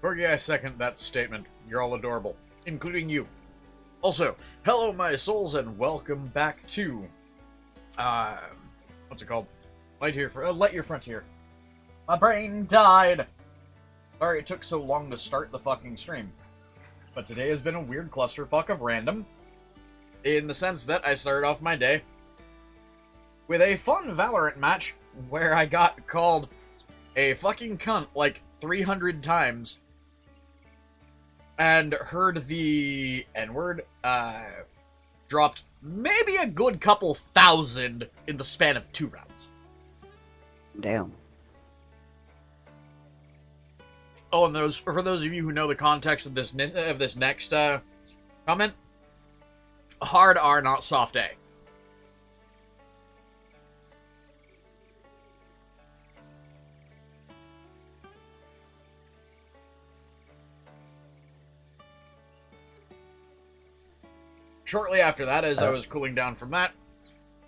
Corgi, I second that statement. You're all adorable, including you. Also, hello my souls and welcome back to, what's it called? Lightyear Frontier. My brain died! Sorry it took so long to start the fucking stream. But today has been a weird clusterfuck of random, in the sense that I started off my day with a fun Valorant match where I got called a fucking cunt like 300 times and heard the N-word dropped maybe a good couple thousand in the span of 2 rounds. Damn. Oh, and for those of you who know the context of this next comment, hard R, not soft A. Shortly after that, as I was cooling down from that,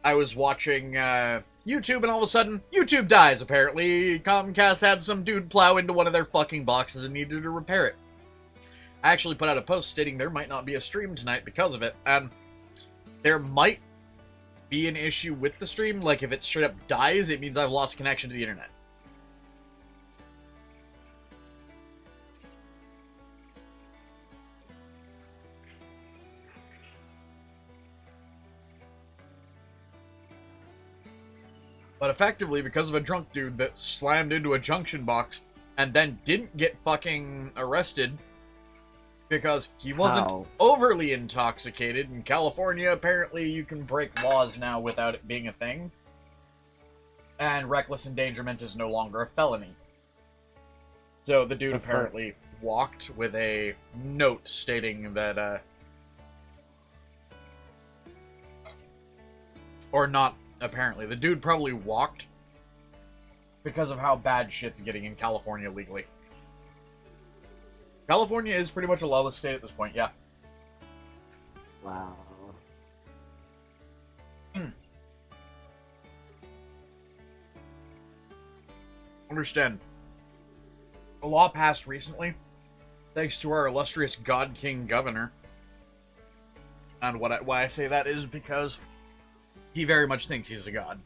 I was watching YouTube, and all of a sudden, YouTube dies, apparently. Comcast had some dude plow into one of their fucking boxes and needed to repair it. I actually put out a post stating there might not be a stream tonight because of it, and there might be an issue with the stream. Like, if it straight up dies, it means I've lost connection to the internet. But effectively, because of a drunk dude that slammed into a junction box and then didn't get fucking arrested because he wasn't overly intoxicated. In California, apparently you can break laws now without it being a thing. And reckless endangerment is no longer a felony. So the dude apparently walked with a note stating that, or not apparently. The dude probably walked because of how bad shit's getting in California legally. California is pretty much a lawless state at this point, yeah. Wow. Understand. A law passed recently, thanks to our illustrious God King governor. And why I say that is because he very much thinks he's a god.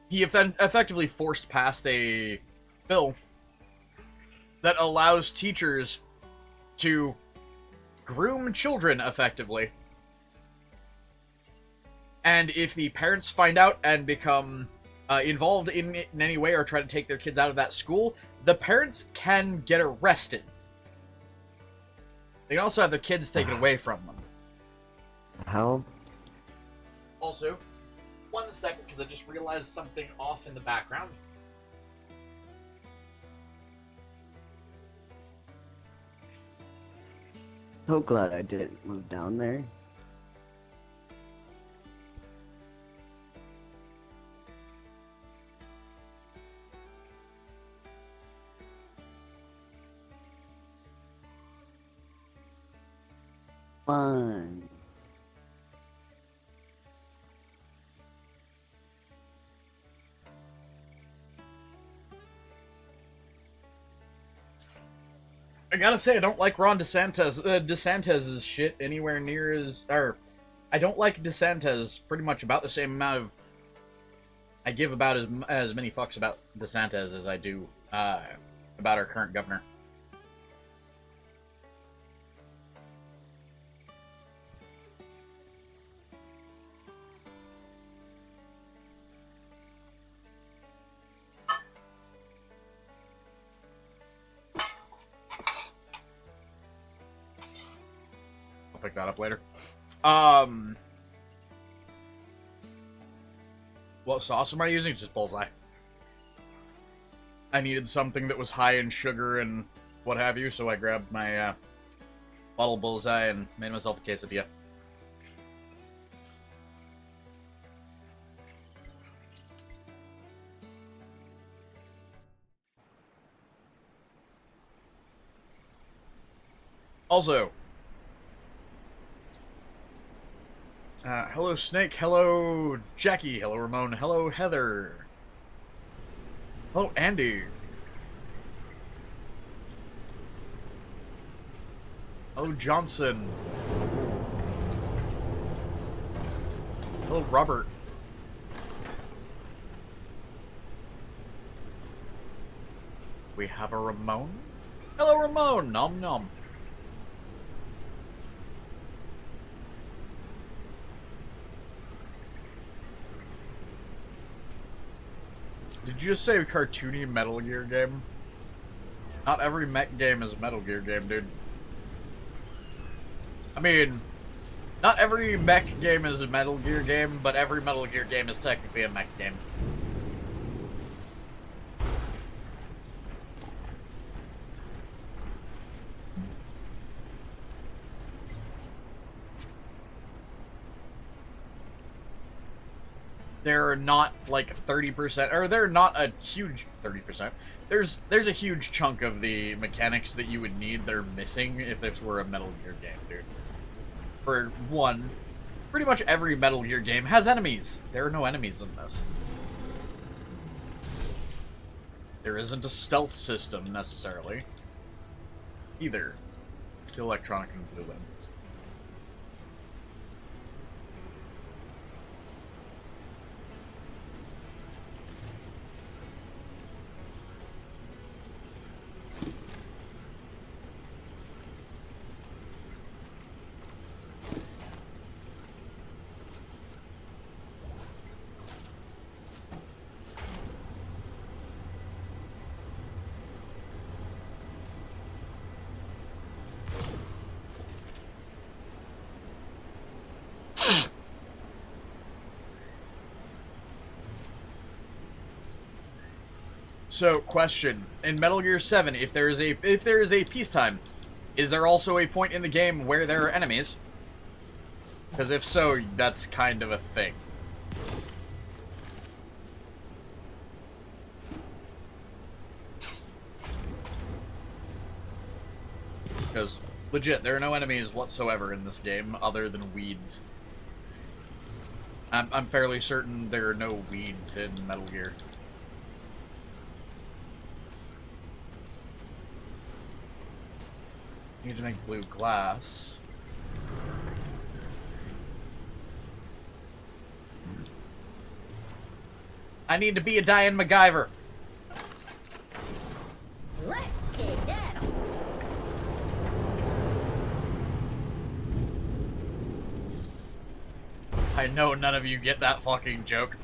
He effectively forced past a bill that allows teachers to groom children effectively. And if the parents find out and become involved in it in any way or try to take their kids out of that school, the parents can get arrested. They can also have their kids taken away from them. How? Also, 1 second, because I just realized something off in the background. So glad I didn't move down there. Fun. I gotta say, I don't like Ron DeSantis' shit anywhere near as... Or, I don't like DeSantis pretty much about the same amount of... I give about as many fucks about DeSantis as I do about our current governor. Pick that up later. What sauce am I using? Just Bullseye. I needed something that was high in sugar and what have you, so I grabbed my bottle Bullseye and made myself a quesadilla. Also, hello Snake, hello Jackie, hello Ramon, hello Heather, hello Andy. Hello, Johnson. Hello, Robert. We have a Ramon? Hello, Ramon! Nom nom. Did you just say a cartoony Metal Gear game? Not every mech game is a Metal Gear game, dude. I mean, not every mech game is a Metal Gear game, but every Metal Gear game is technically a mech game. They're not like 30%, or they're not a huge 30%. There's a huge chunk of the mechanics that you would need that are missing if this were a Metal Gear game, dude. For one, pretty much every Metal Gear game has enemies. There are no enemies in this. There isn't a stealth system, necessarily. Either. Still electronic and blue lenses. So, question: in Metal Gear 7, if there is a peacetime, is there also a point in the game where there are enemies? Because if so, that's kind of a thing. Because, legit, there are no enemies whatsoever in this game other than weeds. I'm fairly certain there are no weeds in Metal Gear. Need to make blue glass. I need to be a dying MacGyver. Let's get down. I know none of you get that fucking joke.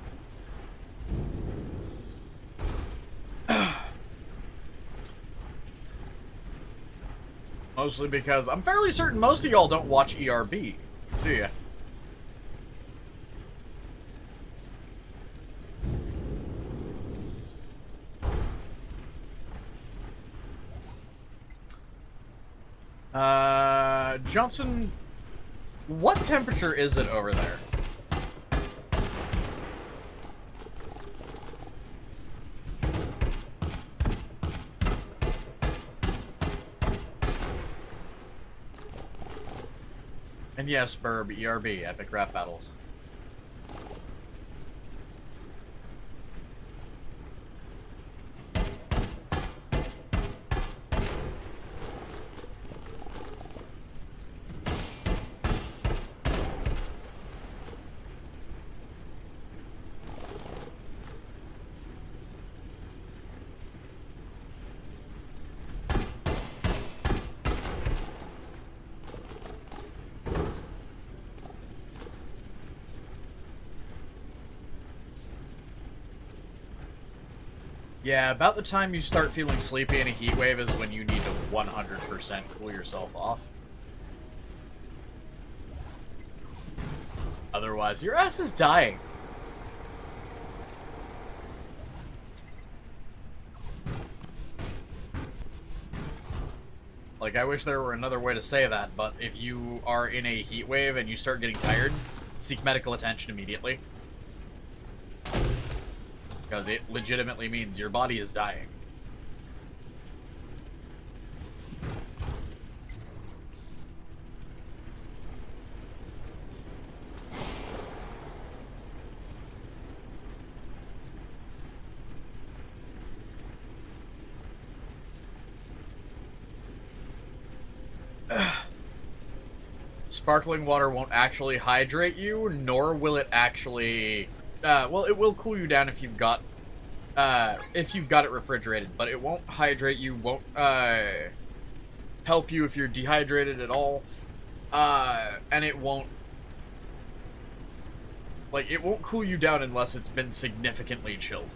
Mostly because I'm fairly certain most of y'all don't watch ERB, do ya? Johnson, what temperature is it over there? And yes, Burb, ERB, Epic Rap Battles. Yeah, about the time you start feeling sleepy in a heat wave is when you need to 100% cool yourself off. Otherwise, your ass is dying. Like, I wish there were another way to say that, but if you are in a heat wave and you start getting tired, seek medical attention immediately. Because it legitimately means your body is dying. sparkling water won't actually hydrate you, nor will it actually... well, it will cool you down if you've got it refrigerated, but it won't hydrate you, won't help you if you're dehydrated at all, and it won't... Like, it won't cool you down unless it's been significantly chilled.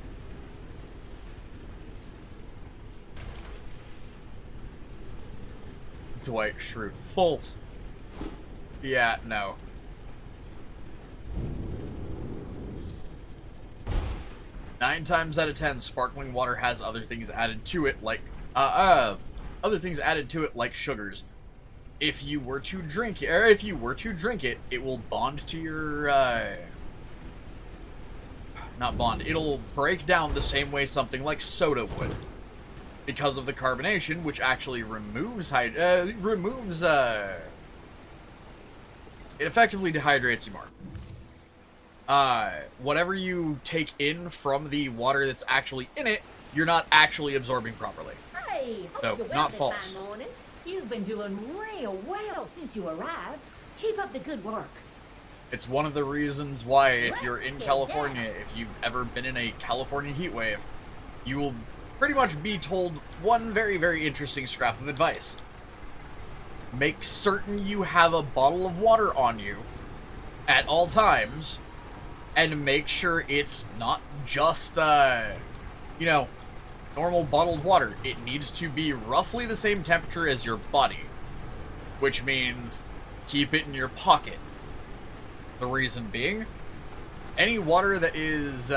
Dwight Schrute. False. Yeah, no. Nine times out of 10, sparkling water has other things added to it, like, sugars. If you were to drink it, it will bond to your, not bond, it'll break down the same way something like soda would. Because of the carbonation, which actually removes, it effectively dehydrates you more. Whatever you take in from the water that's actually in it, you're not actually absorbing properly. Hey, So, not false. morning. You've been doing real well since you arrived. Keep up the good work. It's one of the reasons why, if Let's you're in get California, down. if you've ever been in a California heat wave, you will pretty much be told one very, very interesting scrap of advice. Make certain you have a bottle of water on you at all times, and make sure it's not just, you know, normal bottled water. It needs to be roughly the same temperature as your body, which means keep it in your pocket. The reason being, any water that is,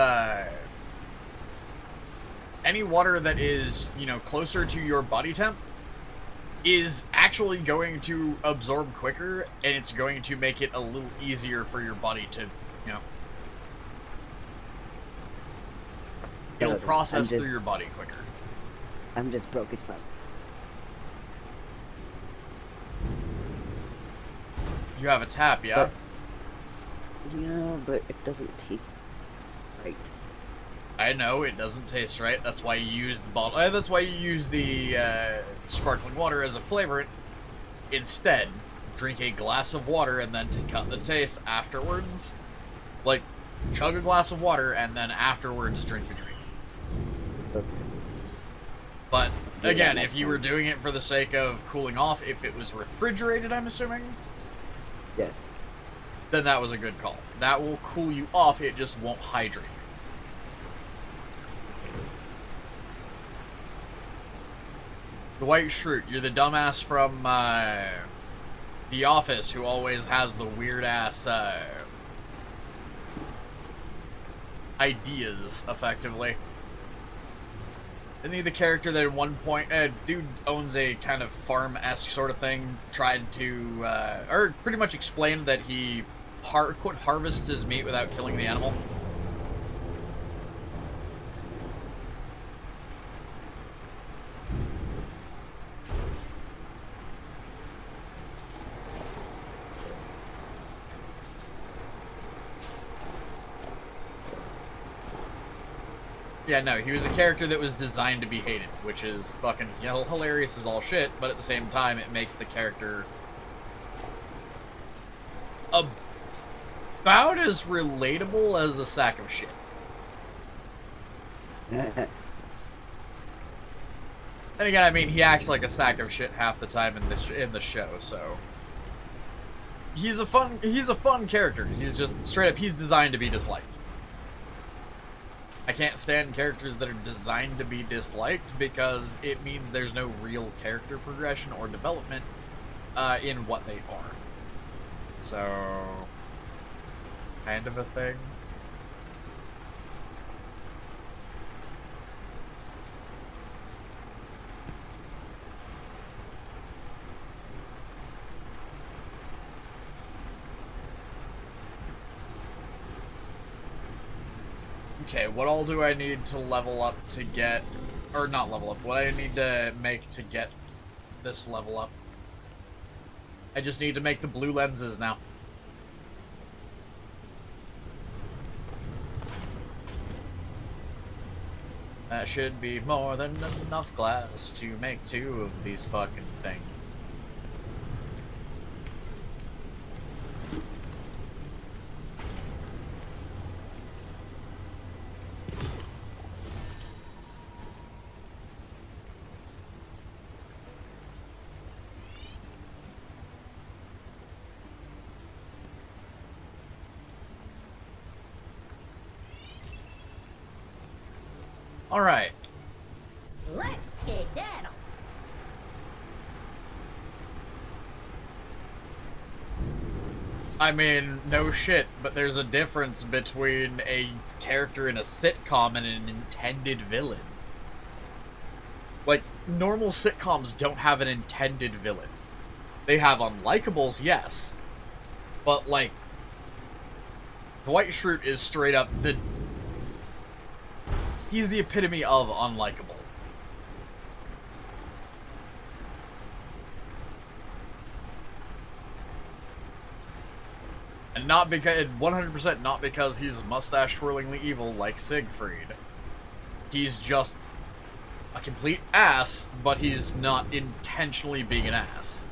you know, closer to your body temp is actually going to absorb quicker, and it's going to make it a little easier for your body to, you know, it'll process through your body quicker. I'm just broke as fuck. You have a tap, yeah? Yeah, but it doesn't taste right. I know, it doesn't taste right. That's why you use the bottle. That's why you use the sparkling water as a flavorant. Instead, drink a glass of water and then to cut the taste afterwards. Like, chug a glass of water and then afterwards drink the drink. Okay. But, Yeah, again, that if makes you were sense. doing it for the sake of cooling off, if it was refrigerated, I'm assuming, Yes. then that was a good call. That will cool you off, it just won't hydrate you. Dwight Schrute, you're the dumbass from The Office who always has the weird-ass ideas, effectively. Isn't he the character that at one point, dude owns a kind of farm-esque sort of thing, tried to, or pretty much explained that he could harvest his meat without killing the animal? Yeah, no, he was a character that was designed to be hated, which is fucking, you know, hilarious as all shit, but at the same time, it makes the character about as relatable as a sack of shit. And again, I mean, he acts like a sack of shit half the time in the show, so he's a fun character. He's just straight up, he's designed to be disliked. I can't stand characters that are designed to be disliked because it means there's no real character progression or development in what they are. So, kind of a thing. Okay, what all do I need to level up to get, or not level up, what I need to make to get this level up? I just need to make the blue lenses now. That should be more than enough glass to make 2 of these fucking things. Alright. Let's skedaddle. I mean, no shit, but there's a difference between a character in a sitcom and an intended villain. Like, normal sitcoms don't have an intended villain. They have unlikables, yes. But, like, Dwight Schrute is straight up the... He's the epitome of unlikable. And not because, 100% not because he's mustache-twirlingly evil like Siegfried. He's just a complete ass, but he's not intentionally being an ass.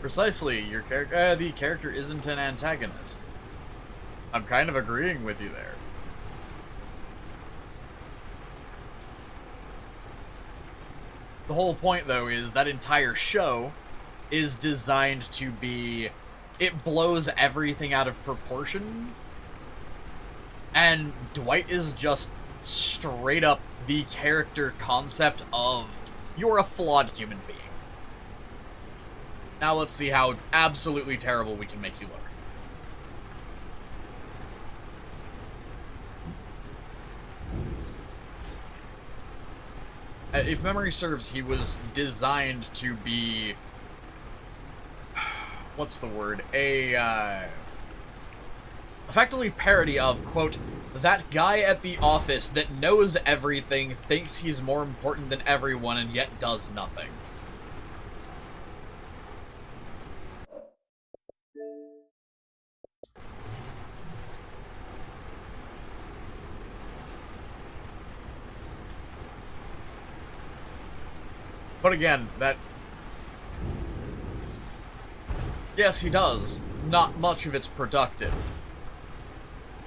Precisely, your character, the character isn't an antagonist. I'm kind of agreeing with you there. The whole point, though, is that entire show is designed to be... It blows everything out of proportion. And Dwight is just straight up the character concept of, you're a flawed human being. Now let's see how absolutely terrible we can make you look. If memory serves, he was designed to be... What's the word? Effectively parody of, quote, that guy at the office that knows everything, thinks he's more important than everyone, and yet does nothing. But again, that... Yes, he does. Not much of it's productive.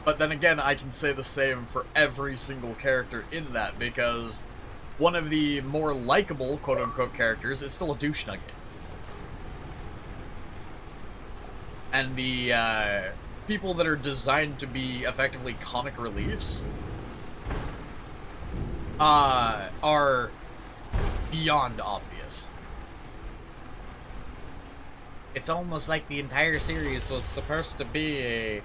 But then again, I can say the same for every single character in that, because one of the more likable, quote-unquote, characters is still a douche nugget. And the, people that are designed to be effectively comic reliefs, are beyond obvious. It's almost like the entire series was supposed to be a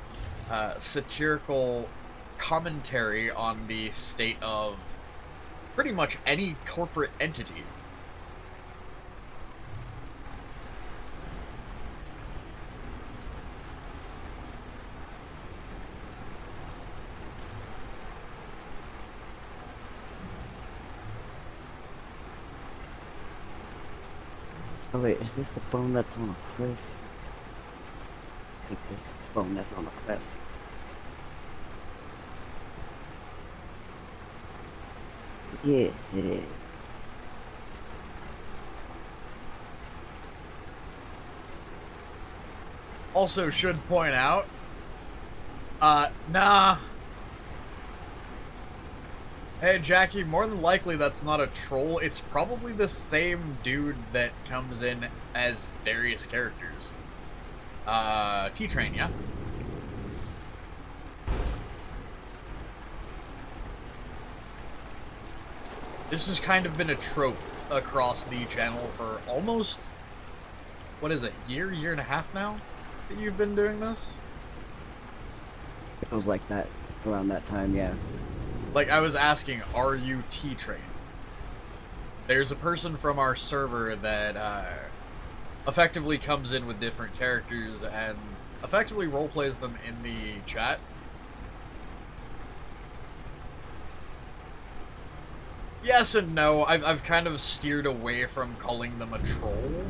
satirical commentary on the state of pretty much any corporate entity. Oh wait, is this the bone that's on a cliff? I think this is the bone that's on a cliff. Yes, it is. Also should point out, nah. Hey, Jackie, more than likely that's not a troll. It's probably the same dude that comes in as various characters. T-Train, yeah? This has kind of been a trope across the channel for almost, what is it, year and a half now that you've been doing this? It was like that around that time, yeah. Like, I was asking, are you T-Train? There's a person from our server that, effectively comes in with different characters and effectively roleplays them in the chat. Yes and no. I've kind of steered away from calling them a troll.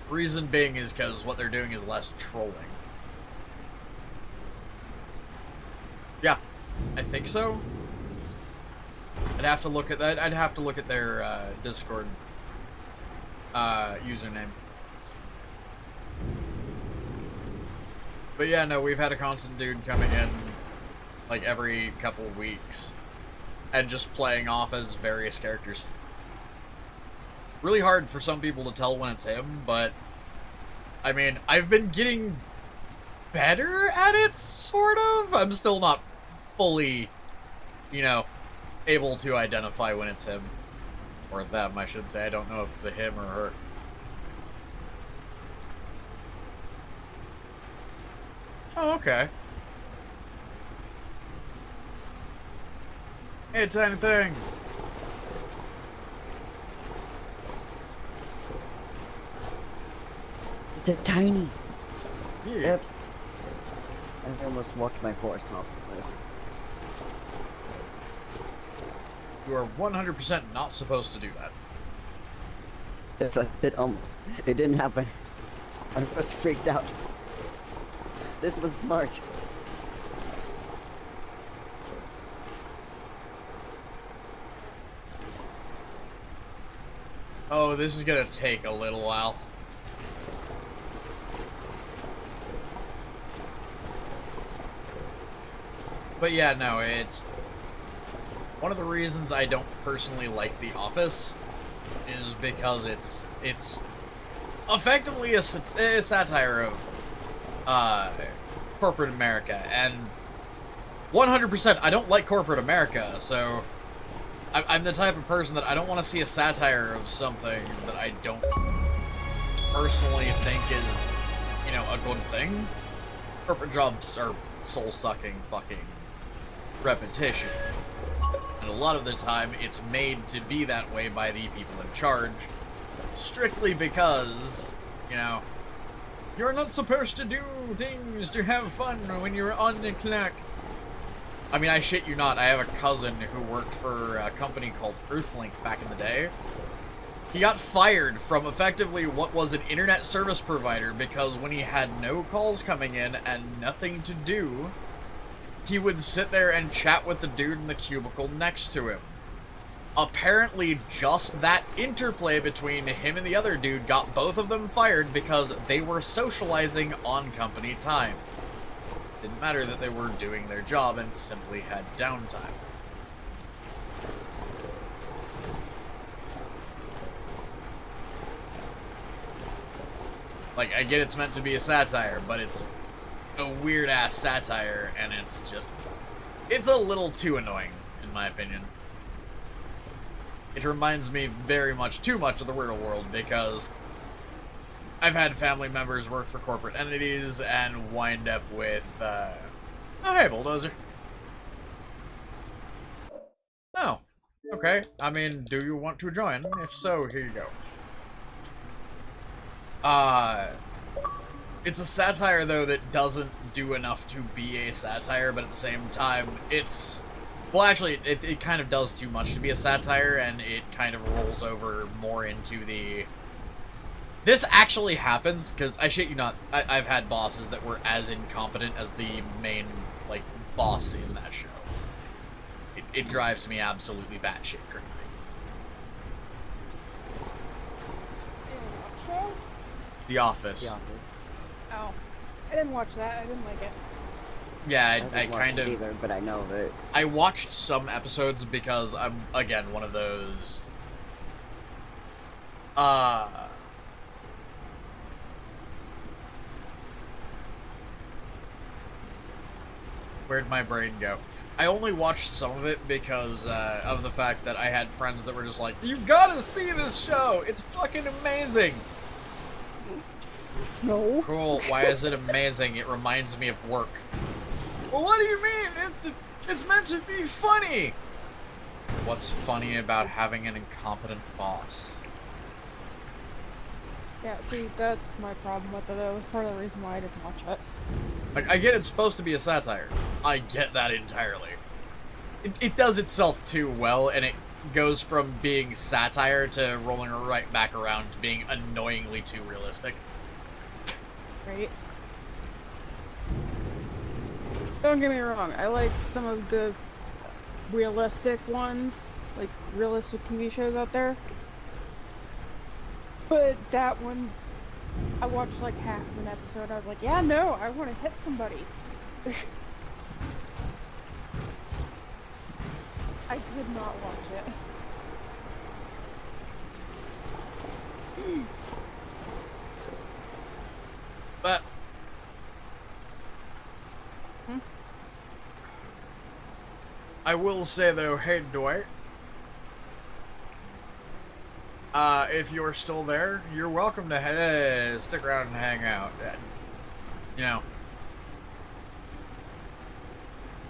Reason being is because what they're doing is less trolling. Yeah, I think so. I'd have to look at that. I'd have to look at their Discord username. But yeah, no, we've had a constant dude coming in like every couple of weeks. and just playing off as various characters. Really hard for some people to tell when it's him, but I mean, I've been getting better at it, sort of. I'm still not fully, you know, able to identify when it's him. Or them, I should say. I don't know if it's a him or her. Oh, okay. Hey, tiny thing. It's a tiny. Yeah. Oops. I almost walked my horse off the cliff. You are 100% not supposed to do that. Yes, I did almost. It didn't happen. I was freaked out. This was smart. Oh, this is gonna take a little while. But yeah, no, it's... One of the reasons I don't personally like The Office is because it's effectively a satire of corporate America, and 100% I don't like corporate America, so I'm the type of person that I don't want to see a satire of something that I don't personally think is, you know, a good thing. Corporate jobs are soul-sucking fucking repetition. And a lot of the time, it's made to be that way by the people in charge, strictly because, you know, you're not supposed to do things to have fun when you're on the clock. I mean, I shit you not, I have a cousin who worked for a company called Earthlink back in the day. He got fired from effectively what was an internet service provider because when he had no calls coming in and nothing to do, he would sit there and chat with the dude in the cubicle next to him. Apparently, just that interplay between him and the other dude got both of them fired because they were socializing on company time. Didn't matter that they were doing their job and simply had downtime. Like, I get it's meant to be a satire, but it's a weird-ass satire, and it's just... It's a little too annoying, in my opinion. It reminds me very much, too much of the real world, because I've had family members work for corporate entities and wind up with, oh, hey, Bulldozer. Oh, okay. I mean, do you want to join? If so, here you go. It's a satire, though, that doesn't do enough to be a satire, but at the same time, it's... Well, actually, it kind of does too much to be a satire, and it kind of rolls over more into the... This actually happens, because I shit you not, I've had bosses that were as incompetent as the main, like, boss in that show. It drives me absolutely batshit crazy. The Office. The Office. Oh, I didn't watch that. I didn't like it. Yeah, I kind of either, but I know that I watched some episodes because I'm again one of those where'd my brain go? I only watched some of it because of the fact that I had friends that were just like, "You gotta see this show! It's fucking amazing!" No. Cool, why is it amazing? It reminds me of work. Well, what do you mean? It's meant to be funny! What's funny about having an incompetent boss? Yeah, see, that's my problem with it. That was part of the reason why I didn't watch it. Like, I get it's supposed to be a satire. I get that entirely. It does itself too well, and it goes from being satire to rolling right back around to being annoyingly too realistic. Right? Don't get me wrong, I like some of the realistic ones, like realistic TV shows out there. But that one, I watched like half of an episode, I was like, yeah, no, I want to hit somebody. I did not watch it. But I will say though, hey Dwight, if you're still there, you're welcome to stick around and hang out. You know,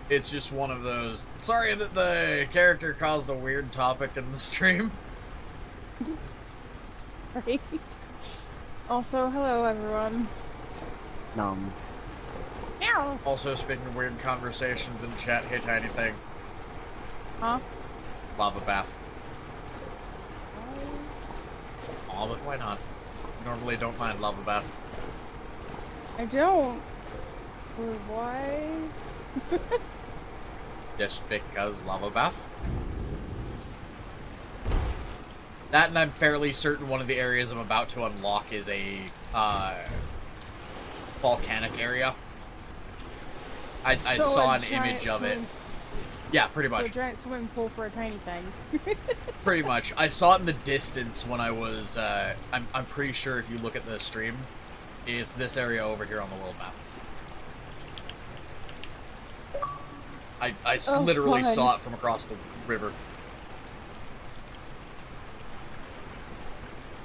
it's just one of those. Sorry that the character caused a weird topic in the stream. Right. Also, hello everyone. Meow. Also, speaking of weird conversations in chat, hey tiny thing. Huh? Lava bath. Oh, but why not? Normally don't mind lava bath. I don't. Or why? Just because lava bath. That, and I'm fairly certain one of the areas I'm about to unlock is a volcanic area. I So saw a an image giant of it. swimming- Yeah, pretty A much. giant swimming pool for a tiny thing. Pretty much. I saw it in the distance when I was, I'm pretty sure if you look at the stream, it's this area over here on the world map. I Oh, literally fun. saw it from across the river.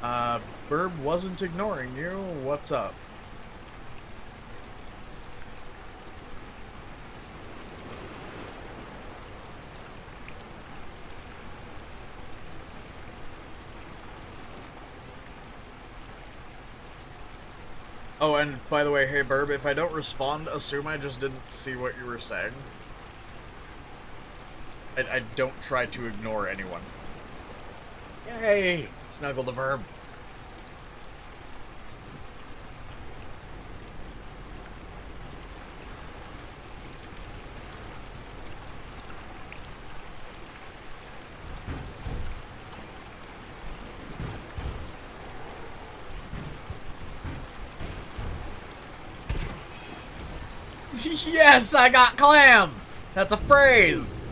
Burb wasn't ignoring you. What's up? Oh, and by the way, hey Burb, if I don't respond, assume I just didn't see what you were saying. I don't try to ignore anyone. Yay! Snuggle the Burb. Yes, I got clam! That's a phrase!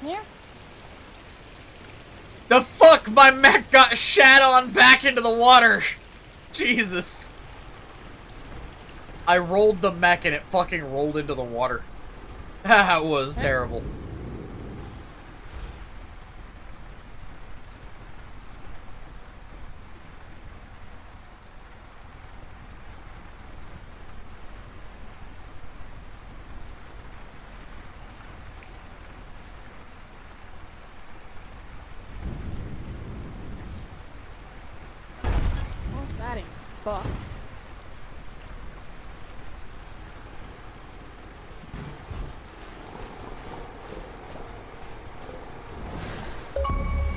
Yeah. The fuck? My mech got shat on back into the water! Jesus. I rolled the mech and it fucking rolled into the water. That was terrible. Well, that ain't fucked.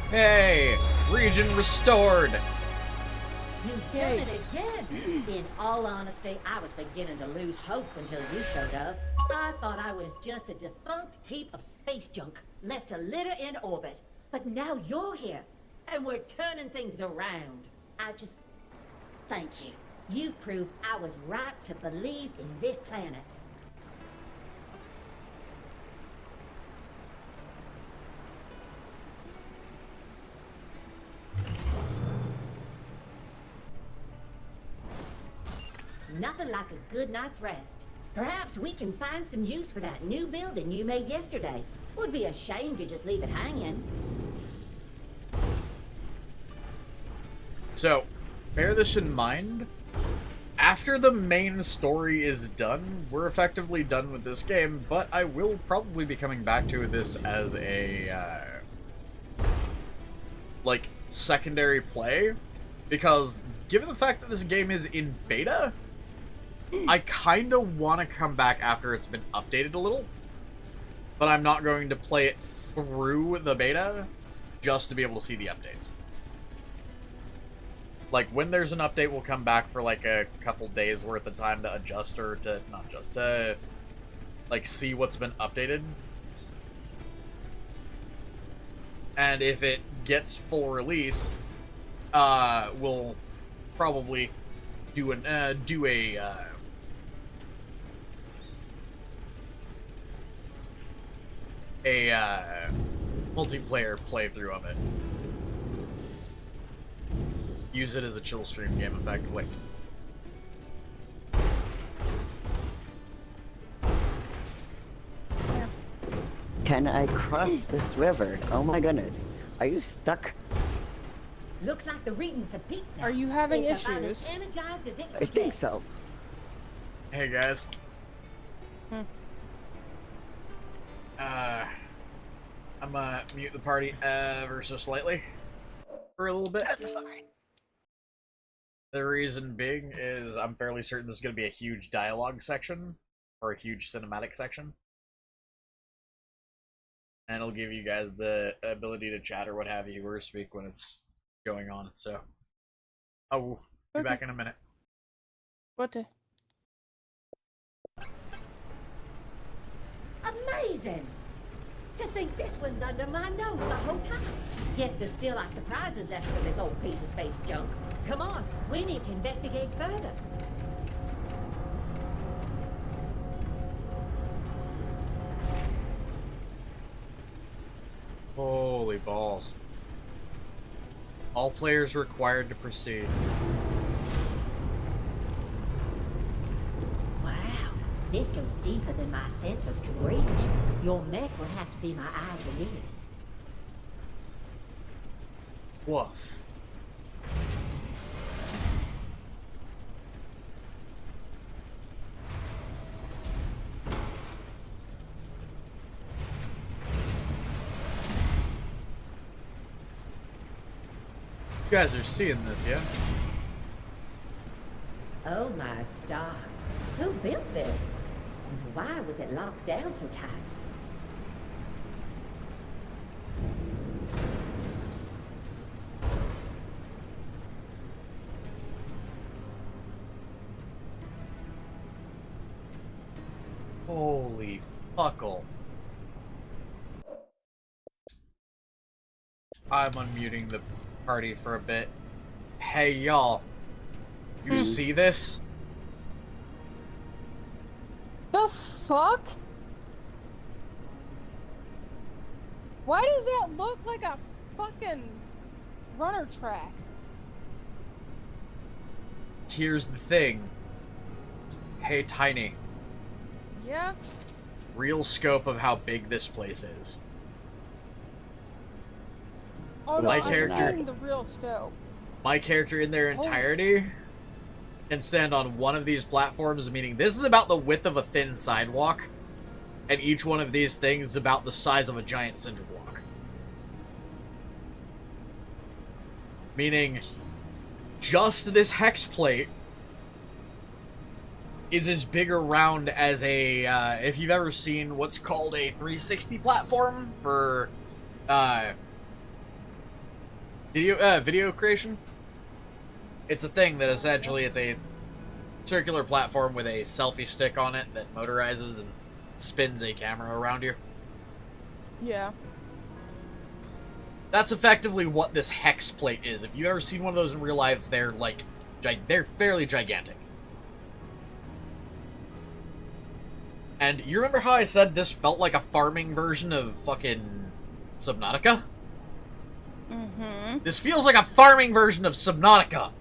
Hey! Region restored! You've done it again. In all honesty, I was beginning to lose hope until you showed up. I thought I was just a defunct heap of space junk left to litter in orbit. But now you're here, and we're turning things around. Thank you. You proved I was right to believe in this planet. Nothing like a good night's rest. Perhaps we can find some use for that new building you made yesterday. Would be a shame to just leave it hanging. So, bear this in mind. After the main story is done, we're effectively done with this game, but I will probably be coming back to this as a, like, secondary play, because given the fact that this game is in beta, I kind of want to come back after it's been updated a little, but I'm not going to play it through the beta just to be able to see the updates. Like, when there's an update, we'll come back for, like, a couple days worth of time to adjust, or to, not adjust, to, like, see what's been updated. And if it gets full release, we'll probably do a multiplayer playthrough of it. Use it as a chill stream game, effectively. Can I cross this river? Oh my goodness. Are you stuck? Looks like the readings have peaked now. Are you having It's about issues? as energized as it I could think get. so. Hey guys. I'm gonna mute the party ever so slightly for a little bit. That's fine. The reason being is I'm fairly certain this is gonna be a huge dialogue section or a huge cinematic section. And it'll give you guys the ability to chat or what have you or speak when it's going on, so I'll be back in a minute. What the? Amazing! To think this was under my nose the whole time. Guess there's still our surprises left for this old piece of space junk. Come on, we need to investigate further. Holy balls. All players required to proceed. Wow, this goes deeper than my sensors can reach. Your mech will have to be my eyes and ears. Woof. You guys are seeing this, yeah? Oh my stars. Who built this? And why was it locked down so tight? Holy fuckle. I'm unmuting the party for a bit. Hey y'all. You see this? The fuck? Why does that look like a fucking runner track? Here's the thing. Hey Tiny. Yeah? Real scope of how big this place is. Oh no, My I'm character- seeing the real scope. My character in their entirety can stand on one of these platforms, meaning this is about the width of a thin sidewalk, and each one of these things is about the size of a giant cinder block. Meaning, just this hex plate is as big around as a, if you've ever seen what's called a 360 platform for, video creation. It's a thing that essentially it's a circular platform with a selfie stick on it that motorizes and spins a camera around you. Yeah. That's effectively what this hex plate is. If you've ever seen one of those in real life, they're like, they're fairly gigantic. And you remember how I said this felt like a farming version of fucking Subnautica? Mm-hmm. This feels like a farming version of Subnautica.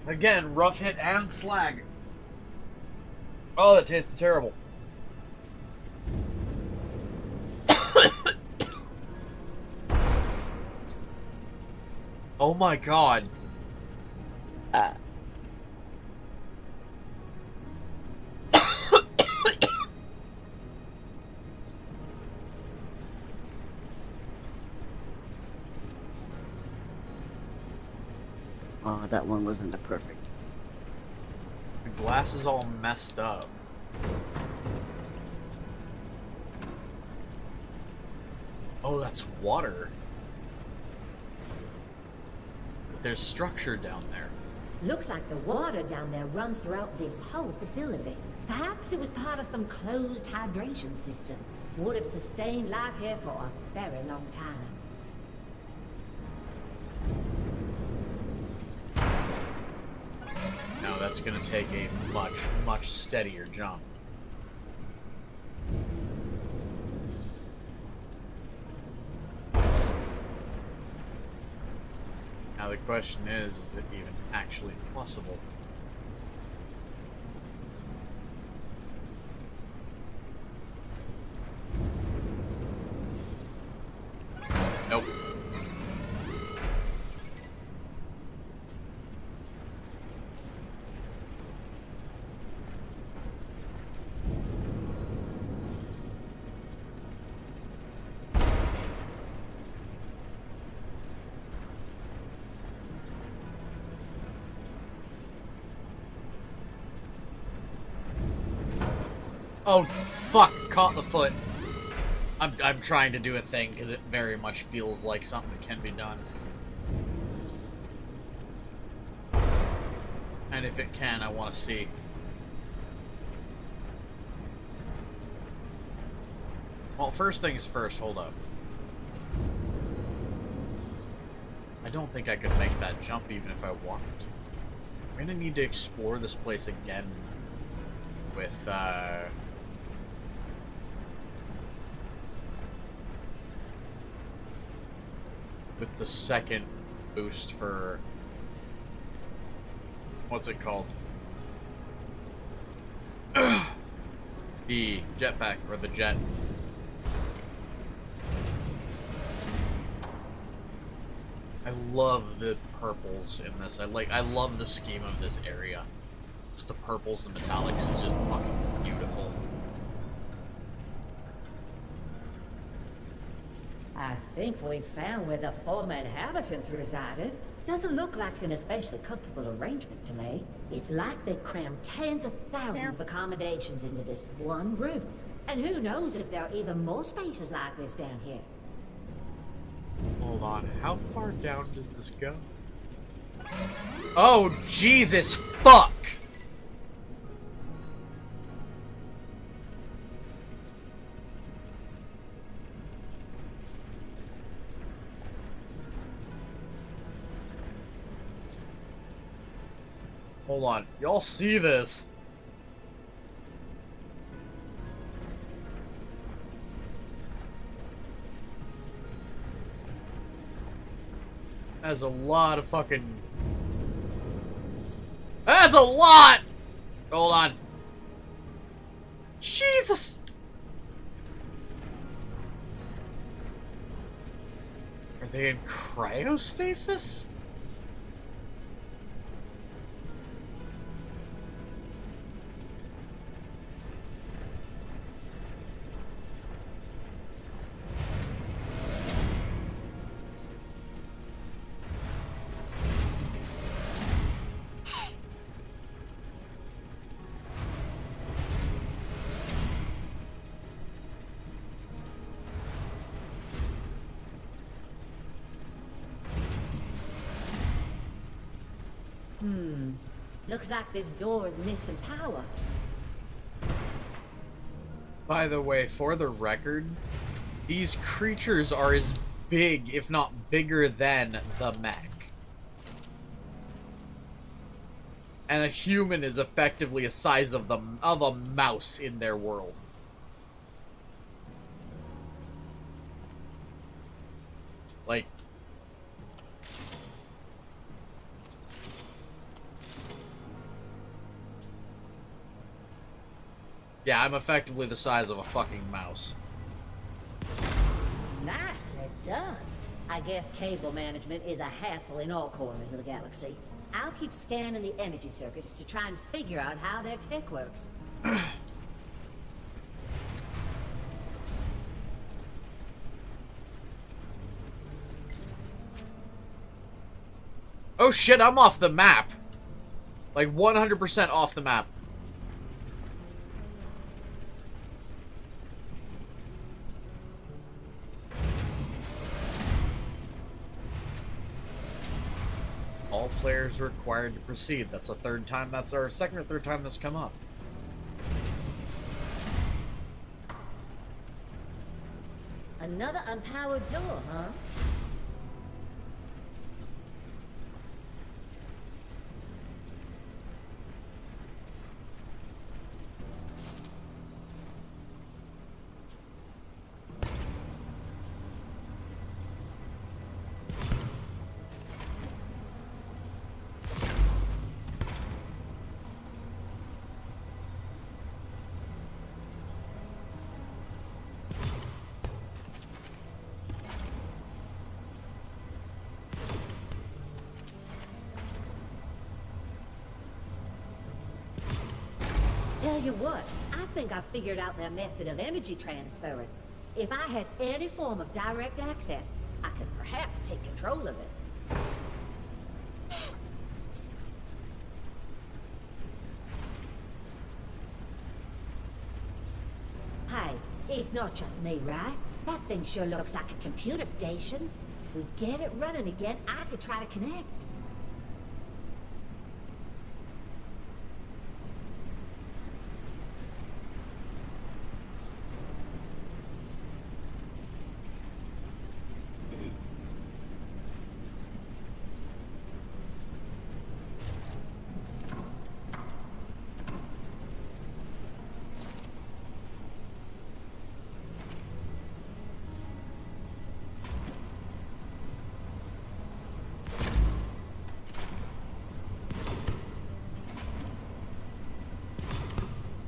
Again, rough hit and slag. Oh, that tasted terrible. Oh my god. Oh, that one wasn't a perfect. The glass is all messed up. Oh, that's water. There's structure down there. Looks like the water down there runs throughout this whole facility. Perhaps it was part of some closed hydration system. Would have sustained life here for a very long time. Now that's gonna take a much, much steadier jump. Now the question is it even actually possible? Nope. Oh, fuck! Caught the foot. I'm trying to do a thing because it very much feels like something that can be done. And if it can, I want to see. Well, first things first, hold up. I don't think I could make that jump even if I wanted to. I'm gonna need to explore this place again with, with the second boost for... What's it called? The jetpack, or the jet. I love the purples in this. I love the scheme of this area. Just the purples and metallics is just fucking beautiful. I think we've found where the former inhabitants resided. Doesn't look like an especially comfortable arrangement to me. It's like they crammed tens of thousands of accommodations into this one room. And who knows if there are even more spaces like this down here. Hold on, how far down does this go? Oh, Jesus fuck! Hold on, y'all see this? That's a lot of fucking... That's a lot! Hold on. Jesus! Are they in cryostasis? Looks like this door is missing power. By the way, for the record, these creatures are as big, if not bigger than, the mech. And a human is effectively the size of a mouse in their world. Like... Yeah, I'm effectively the size of a fucking mouse. Nicely done. I guess cable management is a hassle in all corners of the galaxy. I'll keep scanning the energy circuits to try and figure out how their tech works. Oh shit, I'm off the map. Like 100% off the map. All players required to proceed. That's the third time. That's our second or third time that's come up. Another unpowered door, huh? Tell you what, I think I figured out their method of energy transference. If I had any form of direct access, I could perhaps take control of it. Hey, it's not just me, right? That thing sure looks like a computer station. If we get it running again, I could try to connect.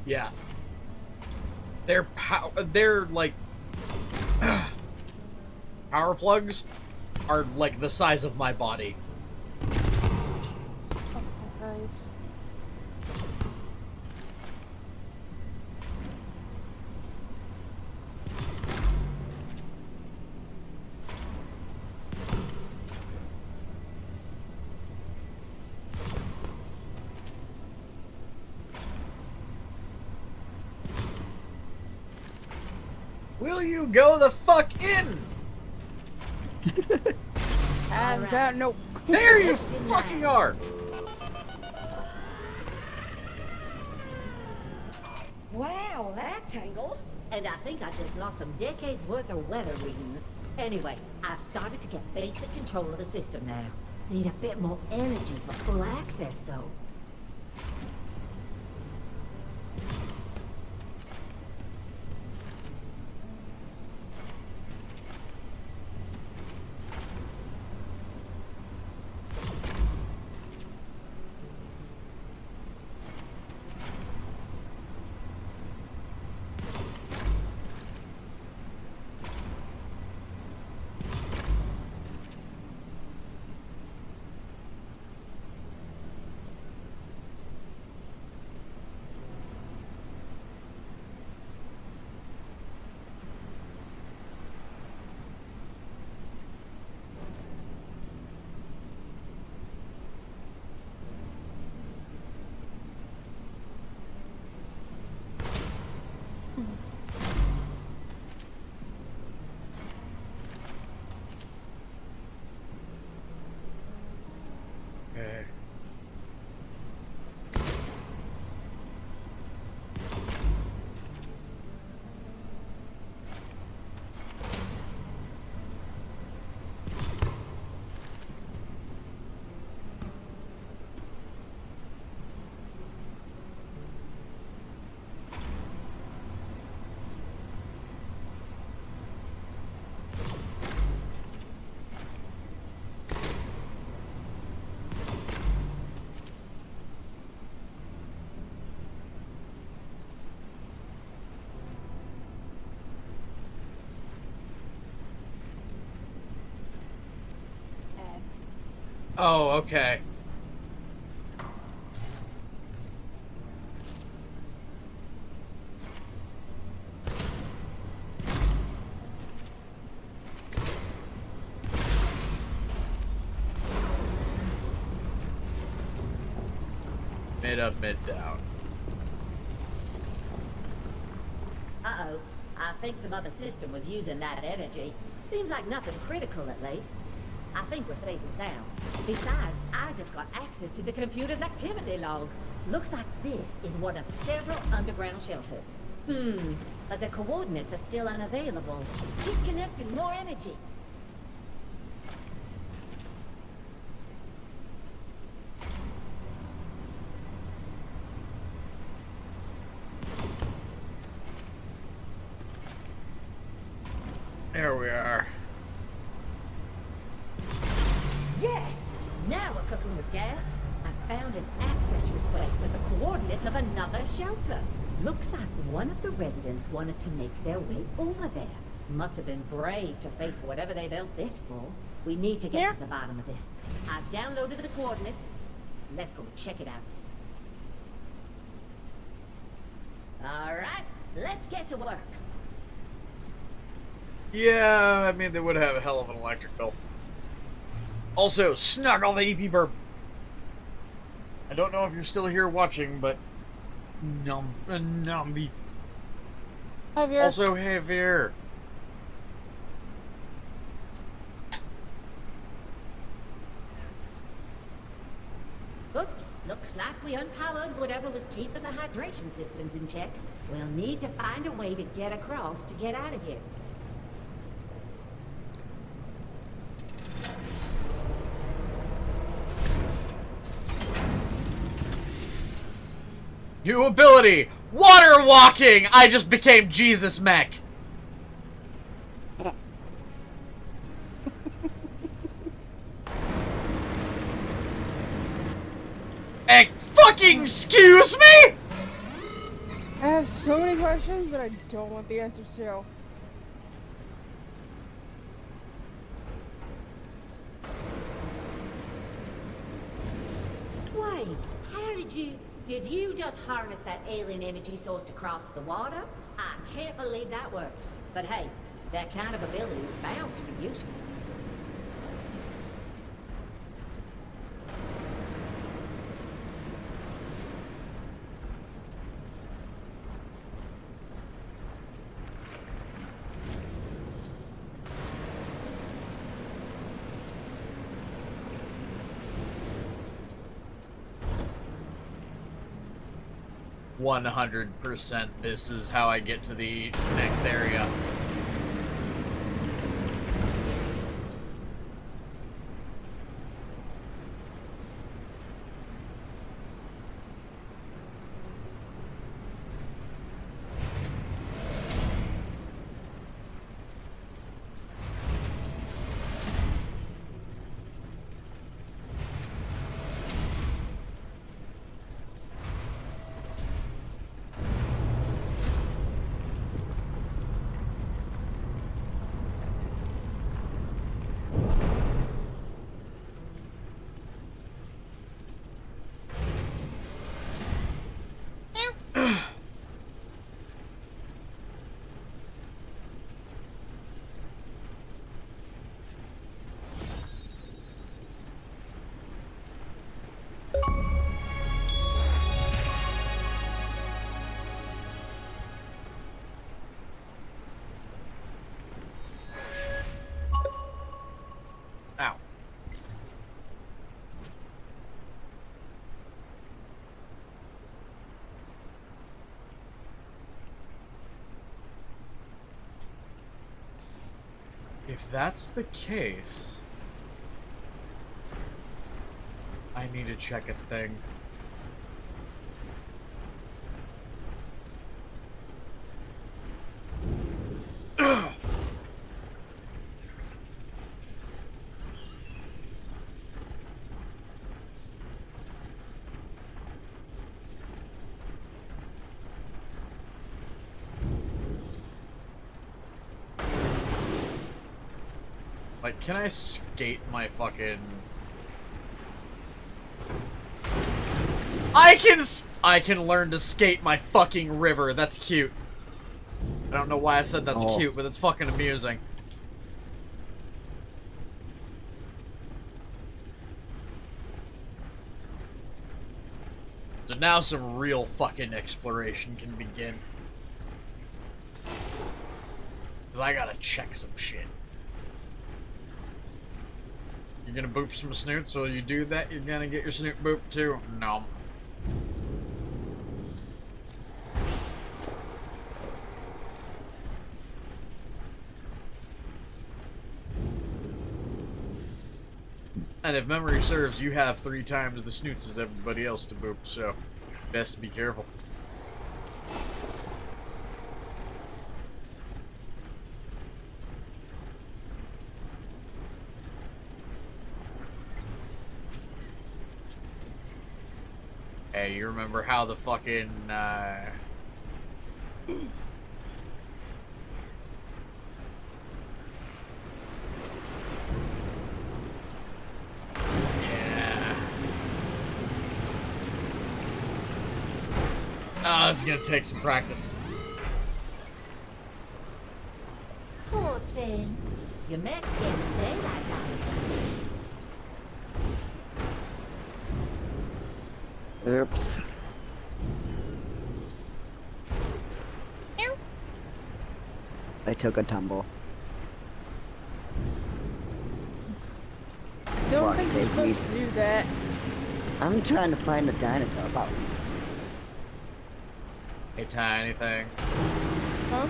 Yeah. They're like power plugs are like the size of my body. Guys. Will you go the fuck in? And that, no. There you fucking are! Wow, that tangled. And I think I just lost some decades worth of weather readings. Anyway, I've started to get basic control of the system now. Need a bit more energy for full access, though. Okay. Oh, okay. Mid-up, mid-down. Uh-oh. I think some other system was using that energy. Seems like nothing critical, at least. I think we're safe and sound. Besides, I just got access to the computer's activity log. Looks like this is one of several underground shelters. But the coordinates are still unavailable. Keep connecting more energy. There we are. Yes! Now we're cooking with gas. I found an access request with the coordinates of another shelter. Looks like one of the residents wanted to make their way over there. Must have been brave to face whatever they built this for. We need to get to the bottom of this. I've downloaded the coordinates. Let's go check it out. Alright, let's get to work. Yeah, I mean, they would have a hell of an electric bill. Also, snuggle the EP burp. I don't know if you're still here watching, but... Numby. Javier. Also, Javier. Oops, looks like we unpowered whatever was keeping the hydration systems in check. We'll need to find a way to get across to get out of here. New ability! Water walking! I just became Jesus Mech. Fucking excuse me? I have so many questions that I don't want the answers to. Wait, how did you just harness that alien energy source to cross the water? I can't believe that worked. But hey, that kind of ability is bound to be useful. %100% this is how I get to the next area. Ow. If that's the case, I need to check a thing. Like, can I skate my fucking... I can learn to skate my fucking river. That's cute. I don't know why I said that's cute, but it's fucking amusing. So now some real fucking exploration can begin. Because I gotta check some shit. You're gonna boop some snoots, so you do that, you're gonna get your snoot booped too. No. And if memory serves, you have 3 times the snoots as everybody else to boop, so best be careful. Hey, you remember how the fucking, oh, this is gonna take some practice. Poor thing. Your mech's getting the daylight out of it. Oops. I took a tumble. Don't Fuck, think you're save supposed me. to do that. I'm trying to find the dinosaur. About A tiny thing. Huh?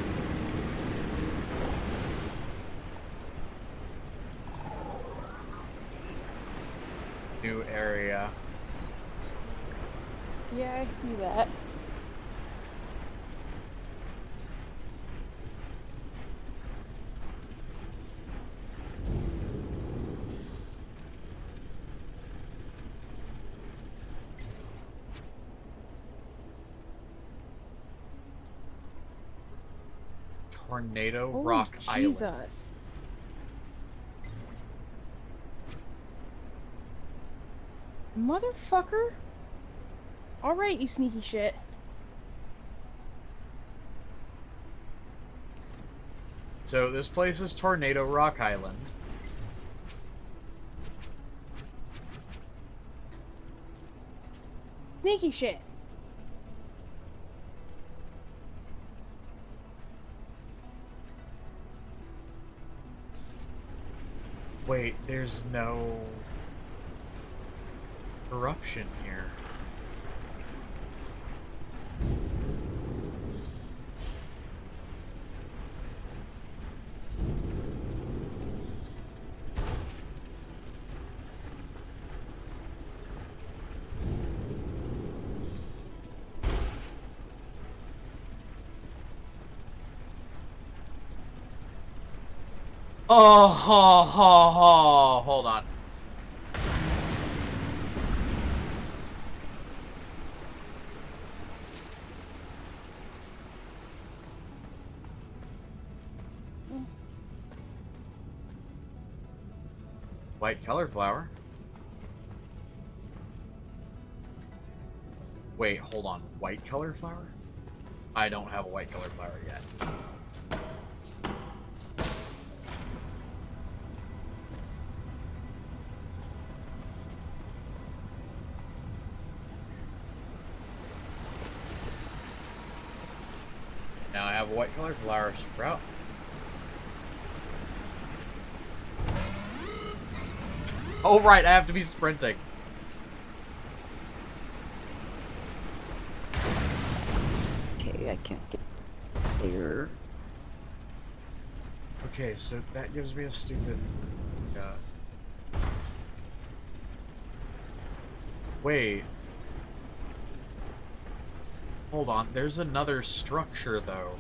New area. Yeah, I see that. Tornado Oh, Rock Island. Jesus. Motherfucker. Alright, you sneaky shit. So this place is Tornado Rock Island. Sneaky shit. Wait, there's no eruption here. Oh, hold on. White color flower. Wait, hold on. White color flower? I don't have a white color flower yet. Now I have a white color flower sprout. Oh right, I have to be sprinting. okay, I can't get there. Okay, so that gives me a stupid... Wait. Hold on, there's another structure though.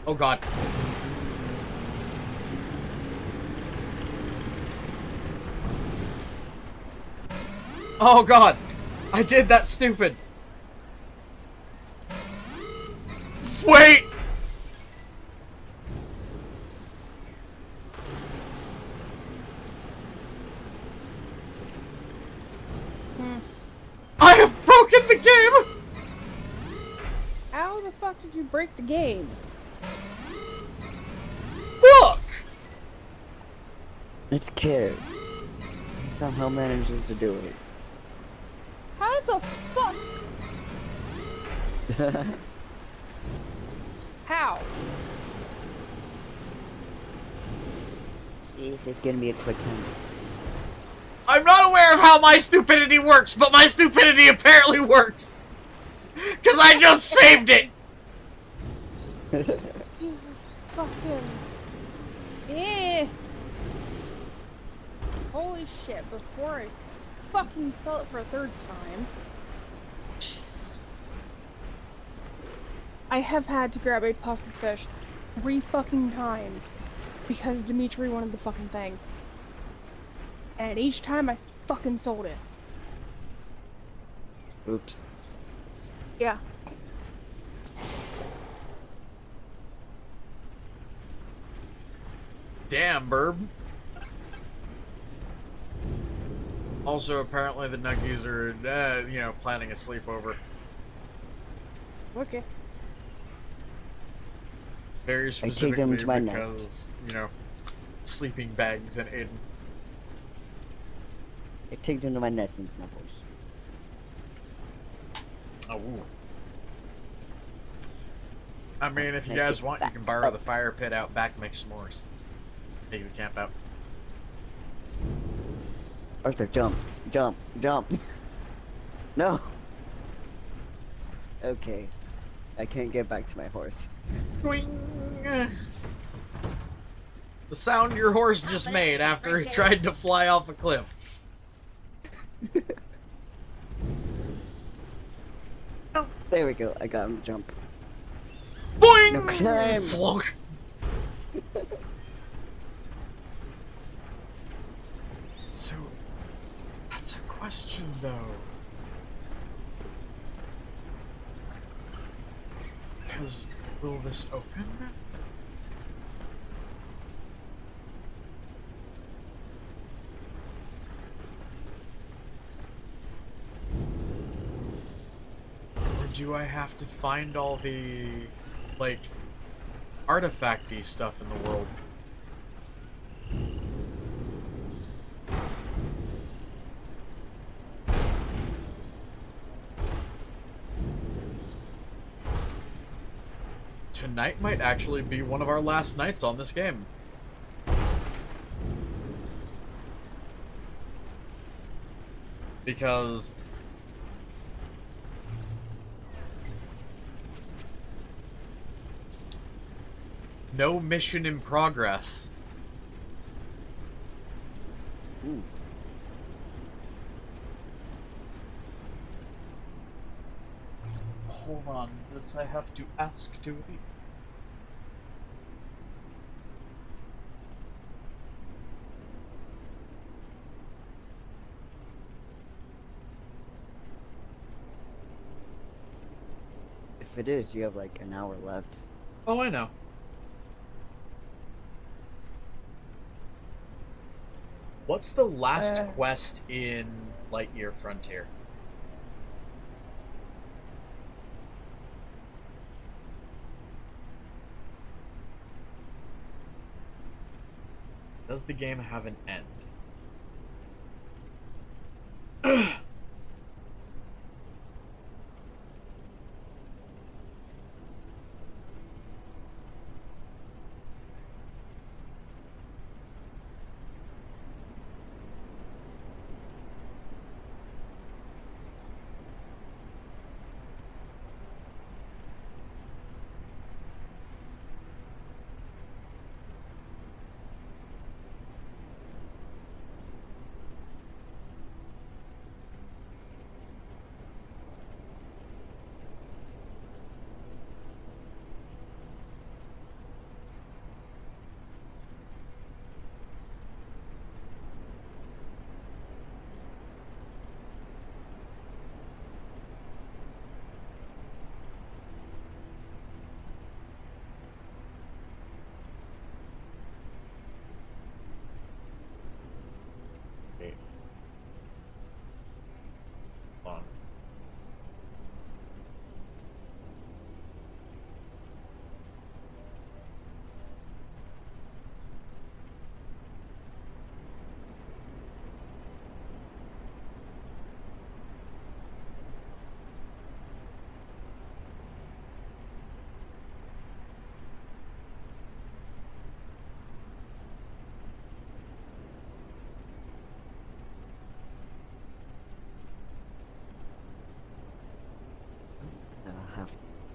Oh god. Oh god! I did that stupid! Wait! I have broken the game! How the fuck did you break the game? Look! It's Kid. He somehow manages to do it. How the fuck? How? This is gonna be a quick time. I'm not aware of how my stupidity works, but my stupidity apparently works! Cause I just saved it! Jesus fucking... Eh. Holy shit, before I fucking sell it for a third time... I have had to grab a puffer fish 3 fucking times because Dimitri wanted the fucking thing. And each time I fucking sold it. Oops. Yeah. Damn, Burb. Also, apparently the Nuggies are, you know, planning a sleepover. Okay. Very take them specifically to my because, nest. you know, sleeping bags and Aiden. I take them to my nest and Snuffles. Oh, ooh. I mean, if you Make guys it want, you back can borrow up. the fire pit out back and make s'mores. You can camp out. Arthur, jump. Jump. Jump. No. Okay. I can't get back to my horse. Boing! The sound your horse just made after he tried to fly off a cliff. Oh, there we go. I got him to jump. Boing! No, climb. Flunk. So, that's a question, though. Because, will this open? Or do I have to find all the, like, artifacty stuff in the world? Tonight might actually be one of our last nights on this game. Because no mission in progress. Ooh. Hold on, this I have to ask to the... If it is, you have like an hour left. Oh, I know. What's the last quest in Lightyear Frontier? Does the game have an end?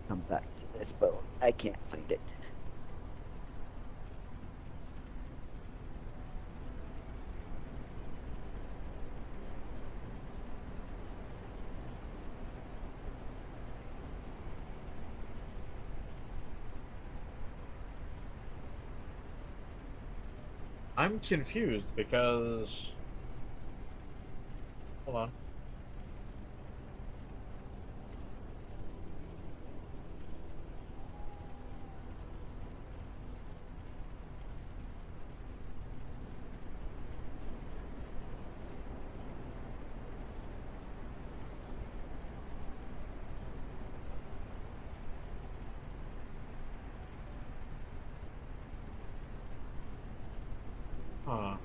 come back to this boat. I can't find it. I'm confused because... Hold on. Huh.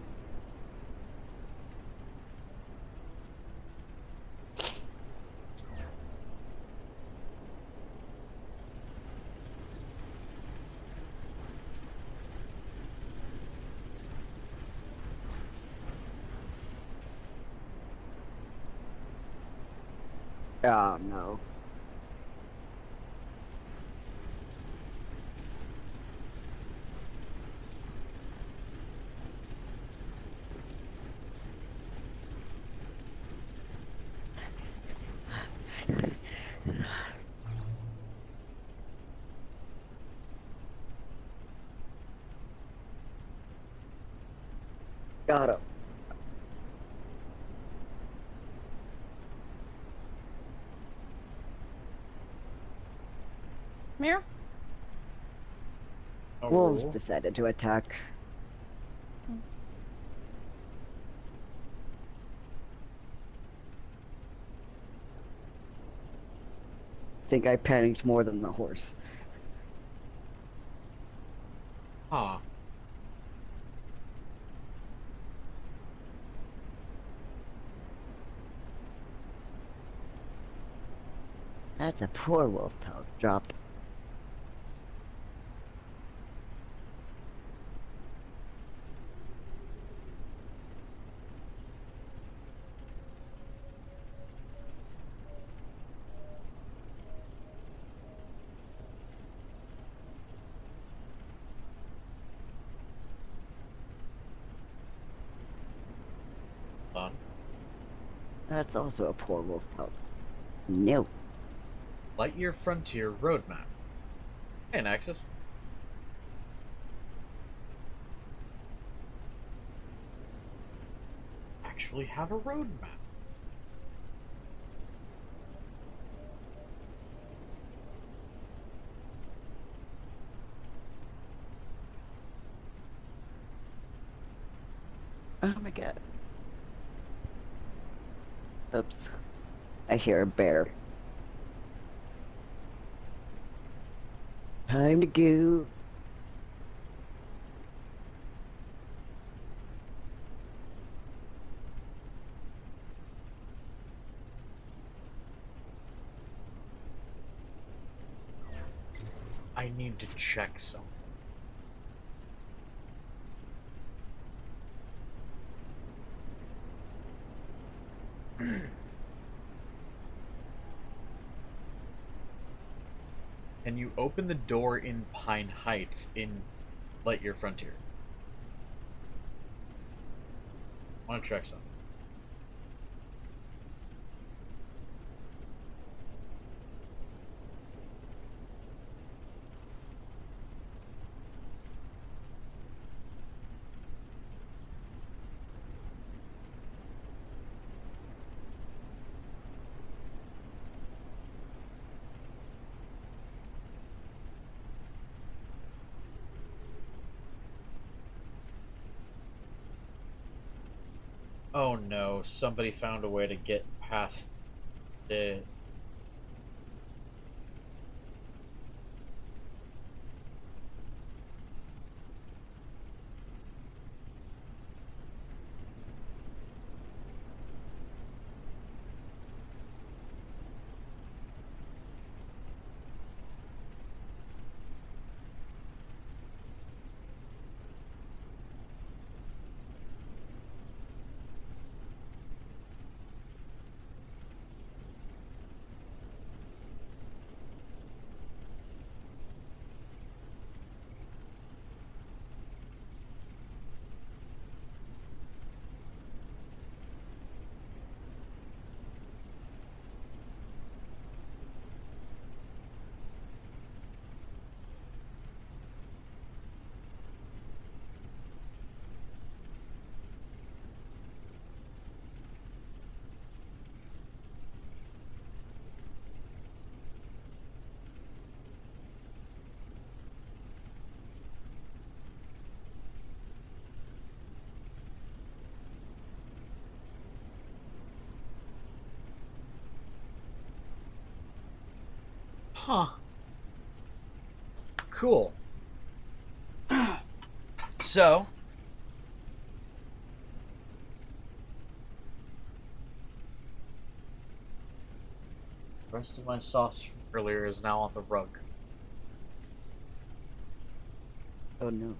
Oh no. Got him. Come here. Oh. Wolves decided to attack. Think I panicked more than the horse. Huh. That's a poor wolf pelt drop. Hold on. That's also a poor wolf pelt. No. Lightyear Frontier Roadmap. Hey, Nexus. Actually have a roadmap. Oh my god. Oops. I hear a bear. Time to go. I need to check something. Can you open the door in Pine Heights in Lightyear Frontier? I want to check something. Oh no, somebody found a way to get past the... Huh. Cool. So, the rest of my sauce from earlier is now on the rug. Oh no.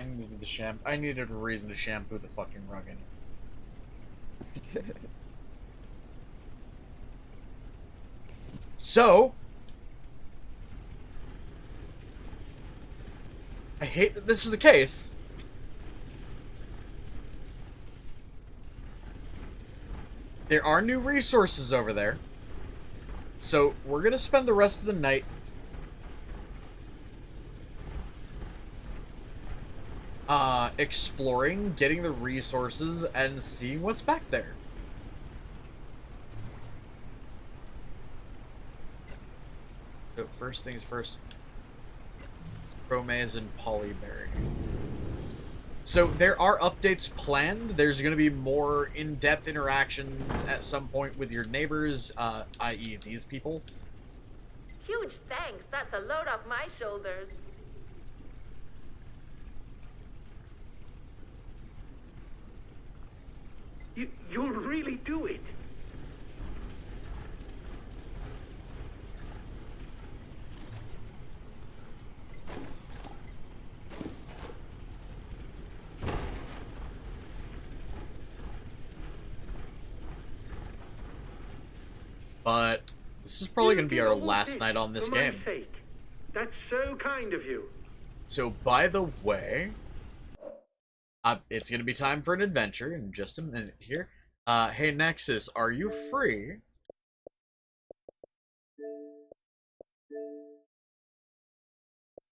I needed a reason to shampoo the fucking rug anyway. So, I hate that this is the case. There are new resources over there. So, we're gonna spend the rest of the night exploring, getting the resources, and seeing what's back there. So, first things first. Bromase and Polyberry. So there are updates planned. There's going to be more in-depth interactions at some point with your neighbors, i.e. these people. Huge thanks. That's a load off my shoulders. You'll really do it. But this is probably going to be our last night on this game. That's so kind of you. So, by the way, it's going to be time for an adventure in just a minute here. Hey, Nexus, are you free?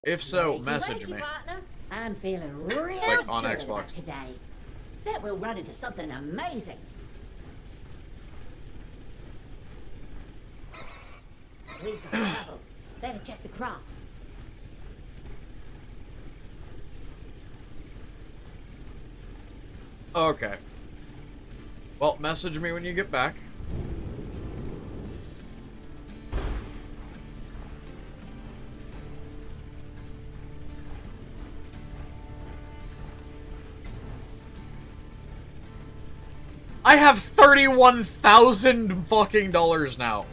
If so, message me. Partner? I'm feeling real Like on good Xbox. about today. Bet we'll run into something amazing. We've got trouble. Better check the crops. Okay. Well, message me when you get back. I have $31,000 fucking dollars now.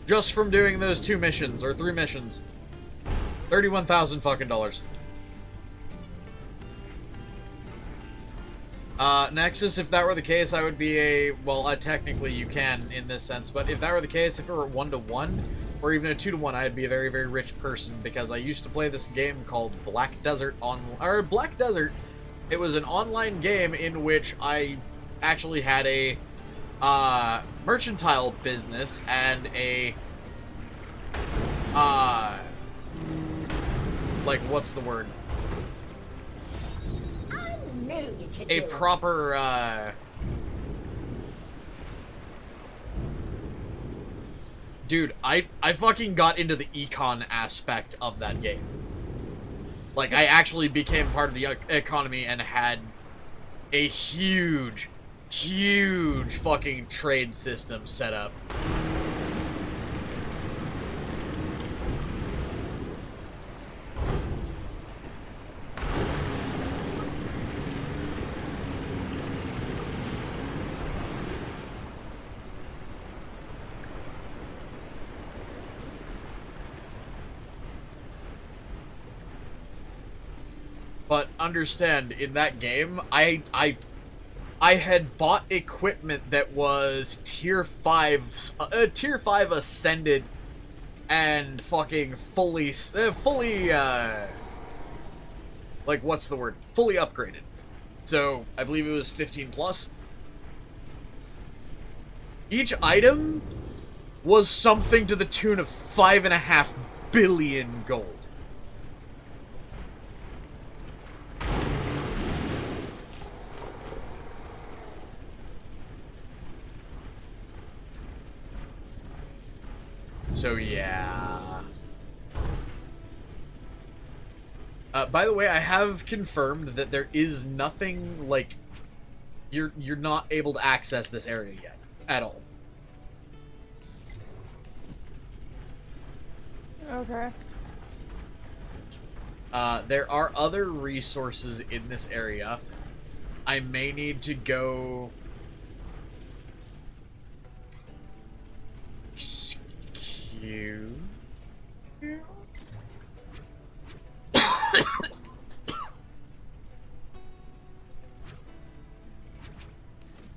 Just from doing those 2 missions, or 3 missions. 31,000 fucking dollars. Nexus, if that were the case, I would be well, technically you can in this sense, but if that were the case, if it were 1-to-1, or even a 2-to-1, I'd be a very, very rich person, because I used to play this game called Black Desert Black Desert. It was an online game in which I actually had a mercantile business and a like, what's the word? I knew you could A do it. proper dude, I fucking got into the econ aspect of that game. Like, I actually became part of the economy and had a huge fucking trade system set up. But understand, in that game, I had bought equipment that was tier 5 ascended and fucking fully like, what's the word? Fully upgraded. So, I believe it was 15 plus. Each item was something to the tune of 5.5 billion gold. So, yeah. By the way, I have confirmed that there is nothing, like, you're not able to access this area yet. At all. Okay. There are other resources in this area. I may need to go... Excuse...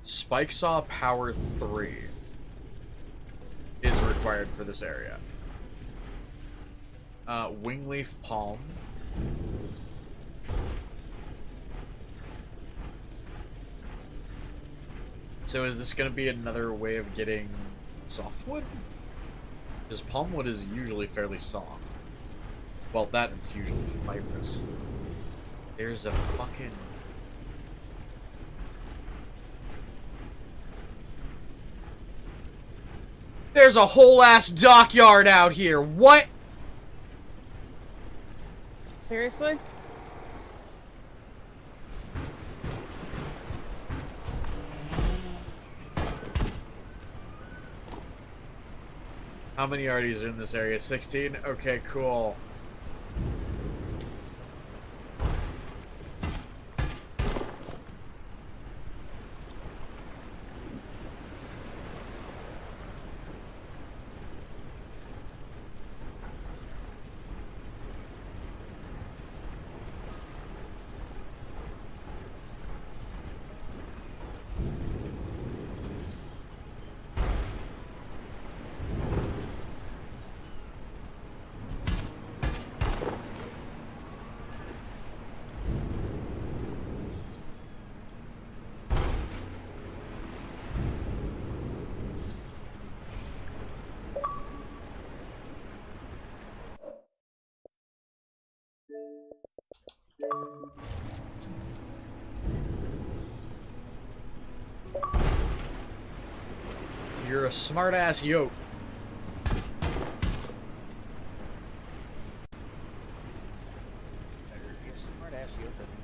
Spike Saw Power 3 is required for this area. Wingleaf Palm. So is this going to be another way of getting softwood? Because palmwood is usually fairly soft. Well, that is usually fibrous. There's a fucking... There's a whole ass dockyard out here. What? Seriously? How many arties are in this area? 16? Okay, cool. You're a smart-ass yoke.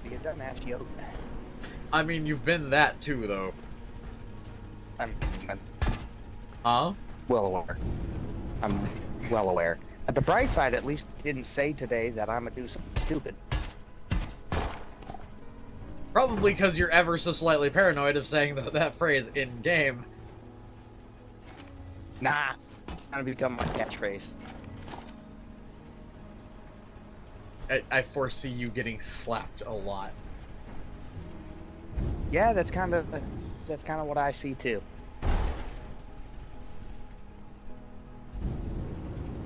Be a dumbass yoke. I mean, you've been that too, though. I'm Huh? well aware. I'm well aware. At the bright side, at least he didn't say today that I'm gonna do something stupid. Probably because you're ever so slightly paranoid of saying that phrase in-game. Nah, gonna become my catchphrase. I foresee you getting slapped a lot. Yeah, that's kind of what I see too.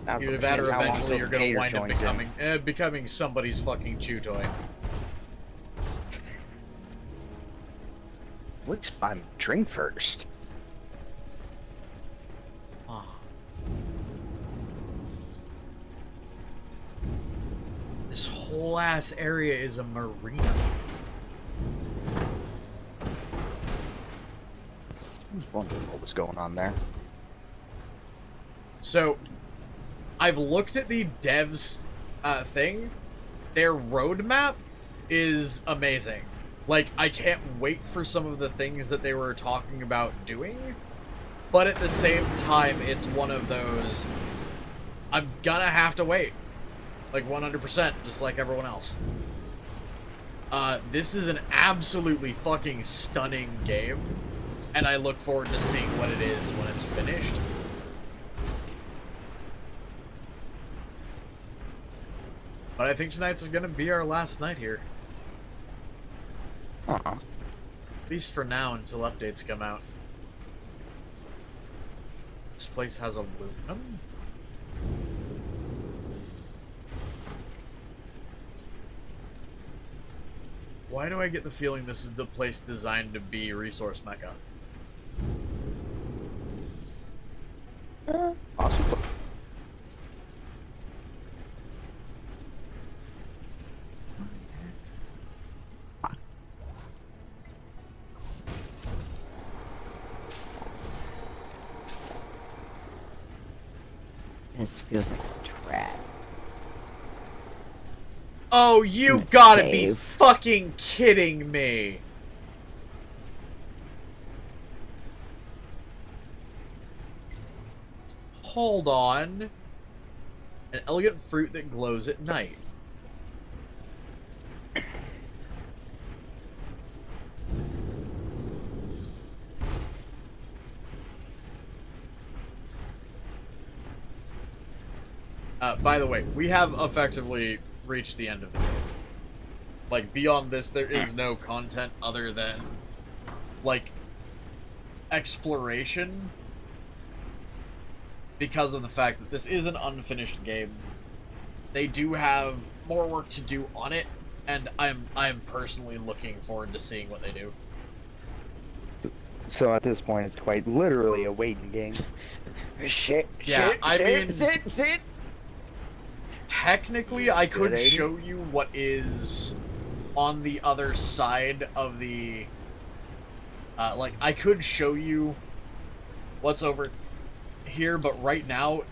Either that or eventually you're going to wind up becoming somebody's fucking chew toy. Let's buy drink first. Ah. This whole ass area is a marina. I was wondering what was going on there. So, I've looked at the devs thing. Their roadmap is amazing. Like, I can't wait for some of the things that they were talking about doing. But at the same time, it's one of those... I'm gonna have to wait. Like, 100%, just like everyone else. This is an absolutely fucking stunning game. And I look forward to seeing what it is when it's finished. But I think tonight's gonna be our last night here. Uh-huh. At least for now, until updates come out. This place has aluminum? Why do I get the feeling this is the place designed to be Resource Mecca? Possibly. This feels like a trap. Oh, you Let's gotta be save. fucking kidding me. Hold on. An elegant fruit that glows at night. By the way, we have effectively reached the end of the game. Like, beyond this, there is no content other than, like, exploration. Because of the fact that this is an unfinished game. They do have more work to do on it, and I'm personally looking forward to seeing what they do. So at this point, it's quite literally a waiting game. Shit, Yeah, shit, I shit, mean- shit. Technically, I could Good, Aiden. show you what is on the other side of the... like, I could show you what's over here, but right now,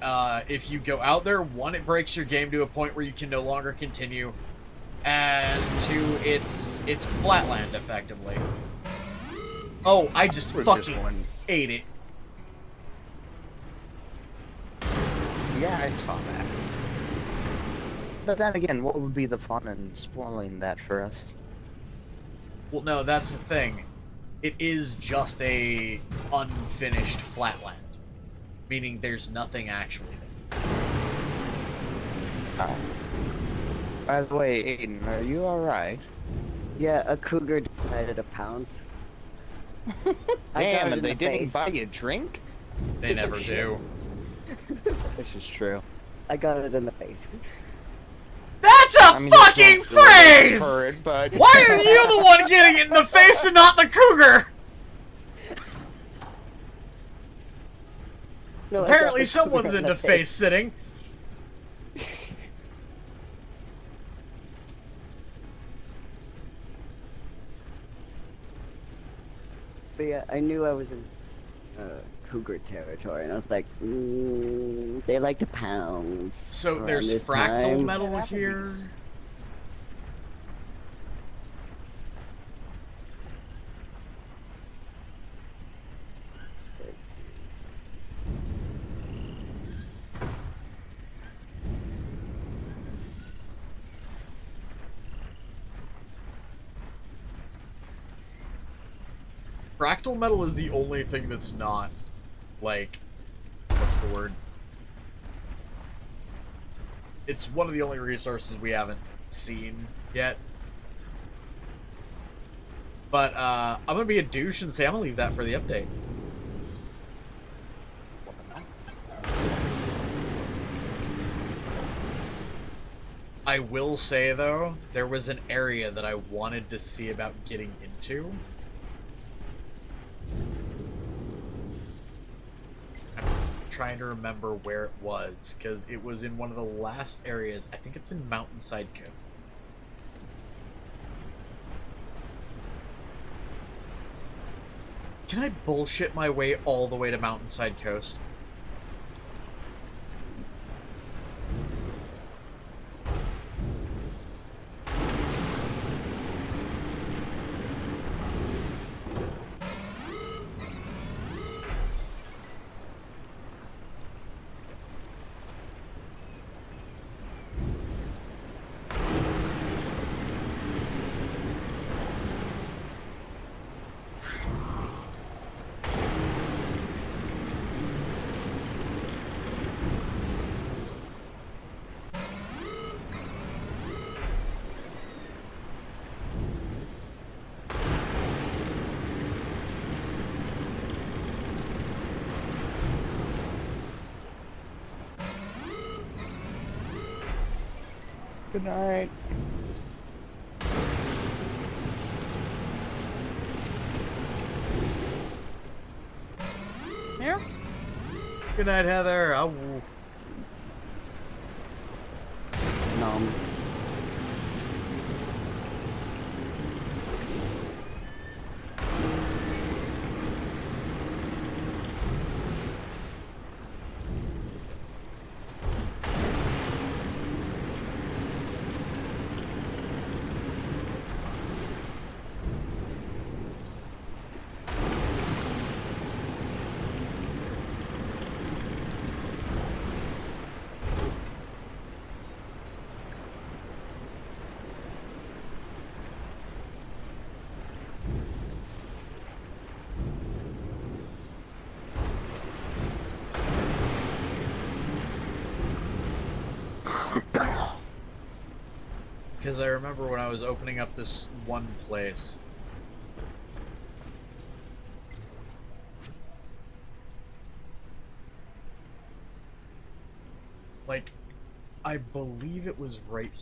if you go out there, one, it breaks your game to a point where you can no longer continue, and two, it's flatland, effectively. Oh, I just Where's this fucking one? ate it. Yeah, I saw that. But then again, what would be the fun in spoiling that for us? Well, no, that's the thing. It is just a unfinished flatland. Meaning there's nothing actually there. Oh. By the way, Aiden, are you alright? Yeah, a cougar decided to pounce. I got Damn, it and in they the didn't face. buy you a drink? They never do. This is true. I got it in the face. That's a I mean, there's fucking no real phrase! for it, but... Why are you the one getting it in the face and not the cougar? No, I got Apparently the someone's cougar in into the face sitting. But yeah, I knew I was in cougar territory, and I was like, they like to pounce. So around there's this fractal time. metal Yeah, here. Applebee's. Let's see. Fractal metal is the only thing that's not, like, what's the word? It's one of the only resources we haven't seen yet. But, I'm gonna be a douche and say I'm gonna leave that for the update. I will say, though, there was an area that I wanted to see about getting into. I'm trying to remember where it was, because it was in one of the last areas. I think it's in Mountainside Cove. Can I bullshit my way all the way to Mountainside Coast? Good night. Yeah? Good night, Heather. Nom. Because I remember when I was opening up this one place. Like, I believe it was right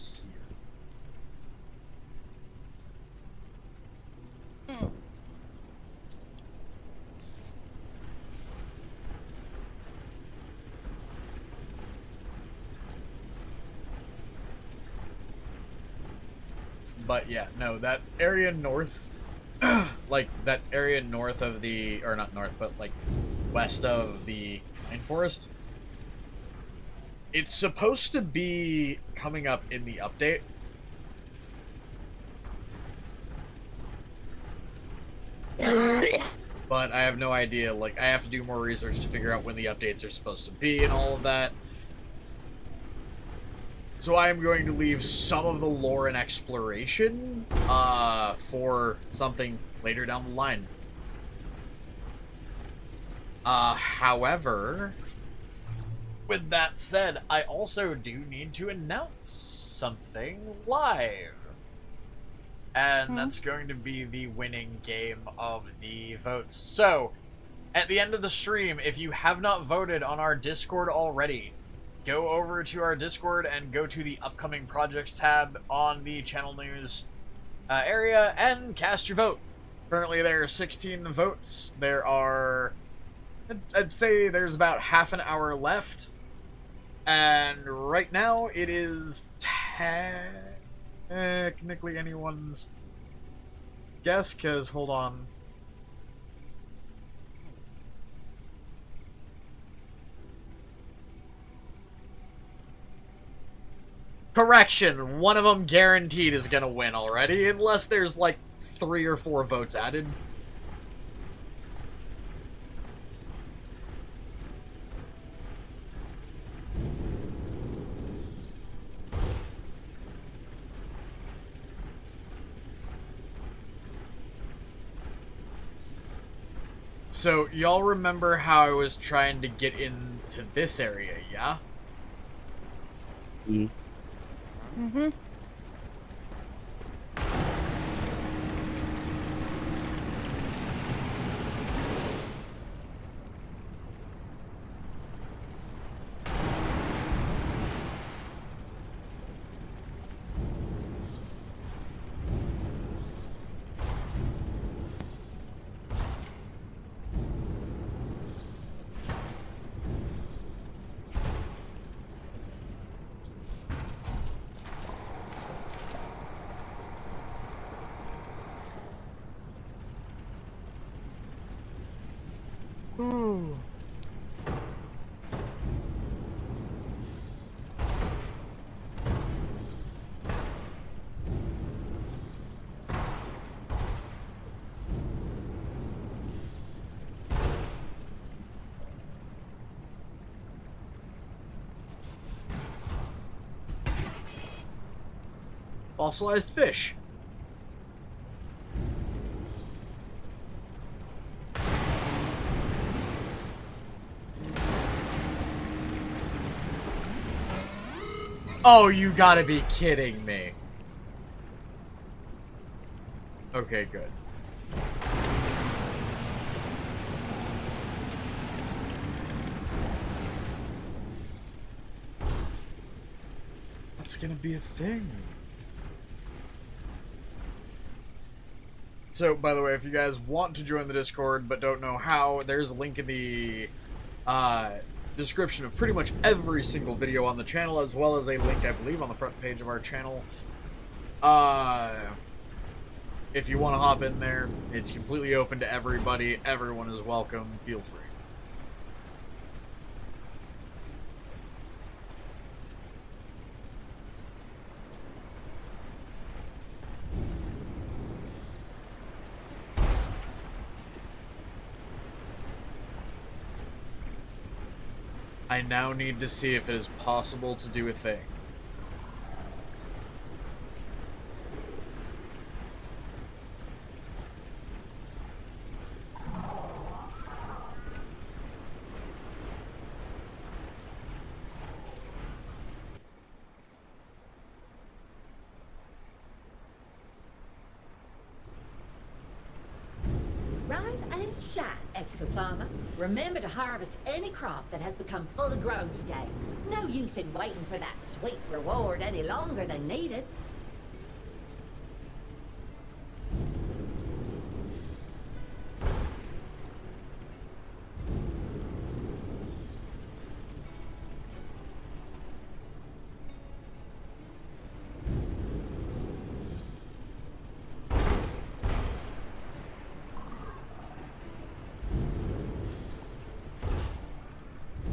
here. But yeah, no, that area north, like that area north of the, or not north, but like west of the rainforest, it's supposed to be coming up in the update. But I have no idea, like, I have to do more research to figure out when the updates are supposed to be and all of that. So I am going to leave some of the lore and exploration for something later down the line. However, with that said, I also do need to announce something live. And that's going to be the winning game of the votes. So, at the end of the stream, if you have not voted on our Discord already, go over to our Discord and go to the upcoming projects tab on the channel news area and cast your vote. Currently there are 16 votes. There are, I'd say there's about half an hour left. And right now it is technically anyone's guess, because hold on. Correction, one of them guaranteed is gonna win already, unless there's like 3 or 4 votes added. So, y'all remember how I was trying to get into this area, yeah? Mm-hmm. Ooh. Fossilized fish. Oh, you gotta be kidding me. Okay, good. That's gonna be a thing. So, by the way, if you guys want to join the Discord but don't know how, there's a link in the description of pretty much every single video on the channel, as well as a link, I believe, on the front page of our channel. If you want to hop in there, it's completely open to everybody. Everyone is welcome. Feel free. I now need to see if it is possible to do a thing. Good shot, Exofarmer. Remember to harvest any crop that has become fully grown today. No use in waiting for that sweet reward any longer than needed.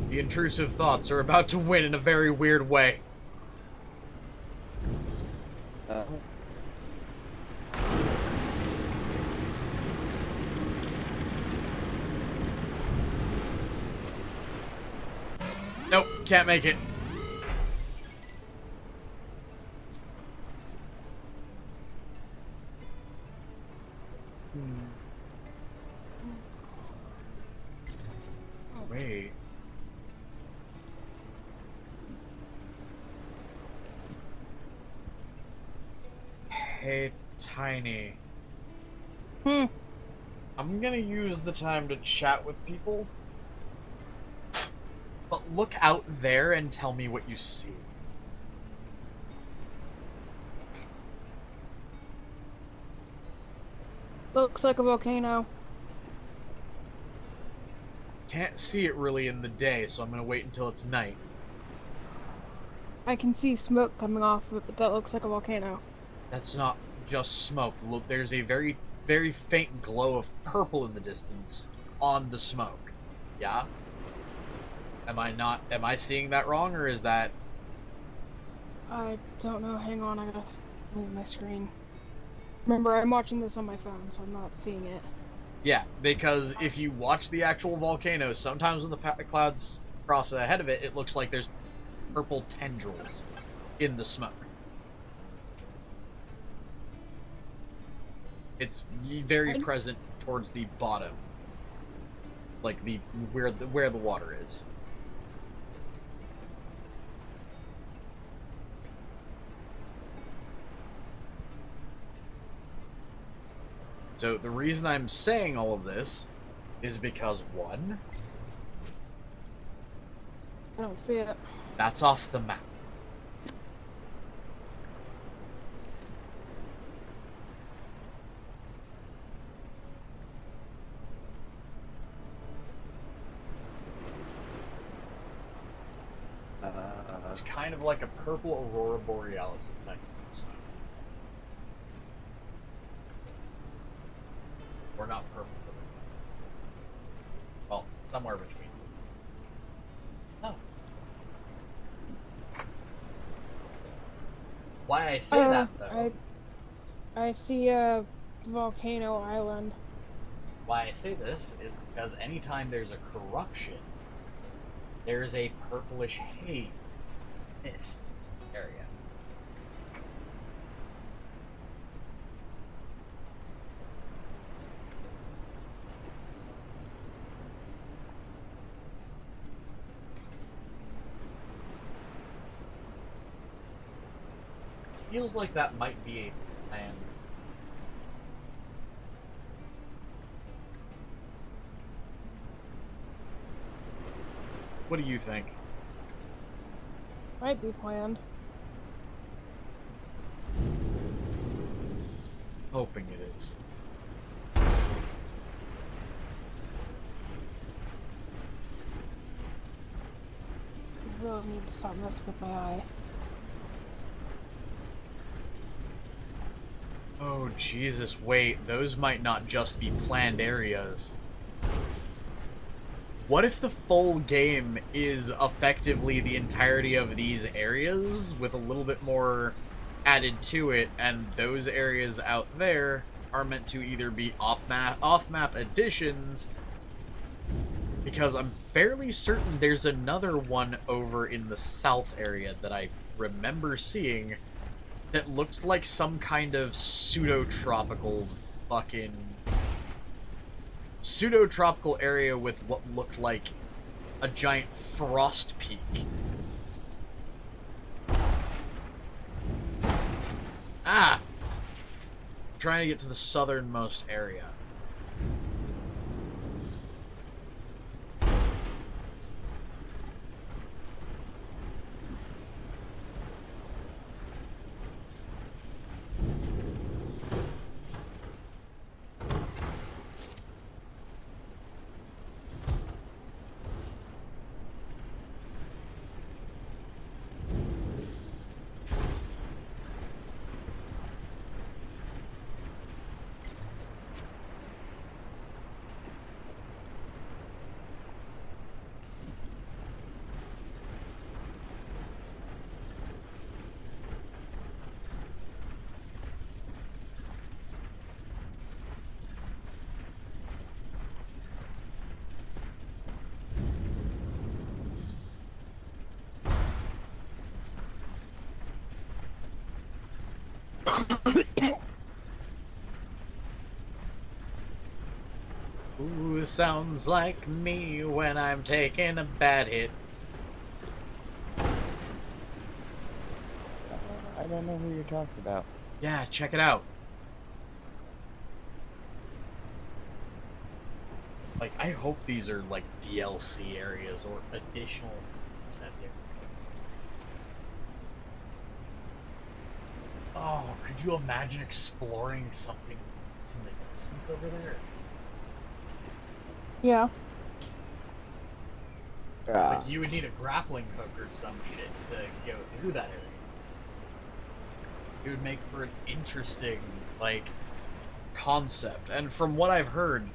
The intrusive thoughts are about to win in a very weird way. Nope, can't make it. Wait. Hey, Tiny. I'm gonna use the time to chat with people. But look out there and tell me what you see. Looks like a volcano. Can't see it really in the day, so I'm gonna wait until it's night. I can see smoke coming off of it, but that looks like a volcano. That's not just smoke. Look, there's a very, very faint glow of purple in the distance on the smoke. Yeah? Am I seeing that wrong, or is that... I don't know. Hang on, I gotta move my screen. Remember, I'm watching this on my phone, so I'm not seeing it. Yeah, because if you watch the actual volcano, sometimes when the clouds cross ahead of it, it looks like there's purple tendrils in the smoke. It's very present towards the bottom, like where the water is. So the reason I'm saying all of this is because, one, I don't see it. that's off the map. It's kind of like a purple aurora borealis effect. Or not purple. Well, somewhere between. Oh. Why I say that, though... I see a volcano island. Why I say this is because anytime there's a corruption, there's a purplish haze mist area. Feels like that might be a plan. What do you think? Might be planned. Hoping it is. I really need to stop messing with my eye. Oh, Jesus, wait. Those might not just be planned areas. What if the full game is effectively the entirety of these areas, with a little bit more added to it, and those areas out there are meant to either be off-map additions, because I'm fairly certain there's another one over in the south area that I remember seeing that looked like some kind of pseudo-tropical area with what looked like a giant frost peak. Ah! I'm trying to get to the southernmost area. Ooh, sounds like me when I'm taking a bad hit. I don't know who you're talking about. Yeah, check it out. Like, I hope these are, like, DLC areas or additional content areas. Oh, could you imagine exploring something that's in the distance over there? Yeah. Like, you would need a grappling hook or some shit to go through that area. It would make for an interesting, like, concept. And from what I've heard,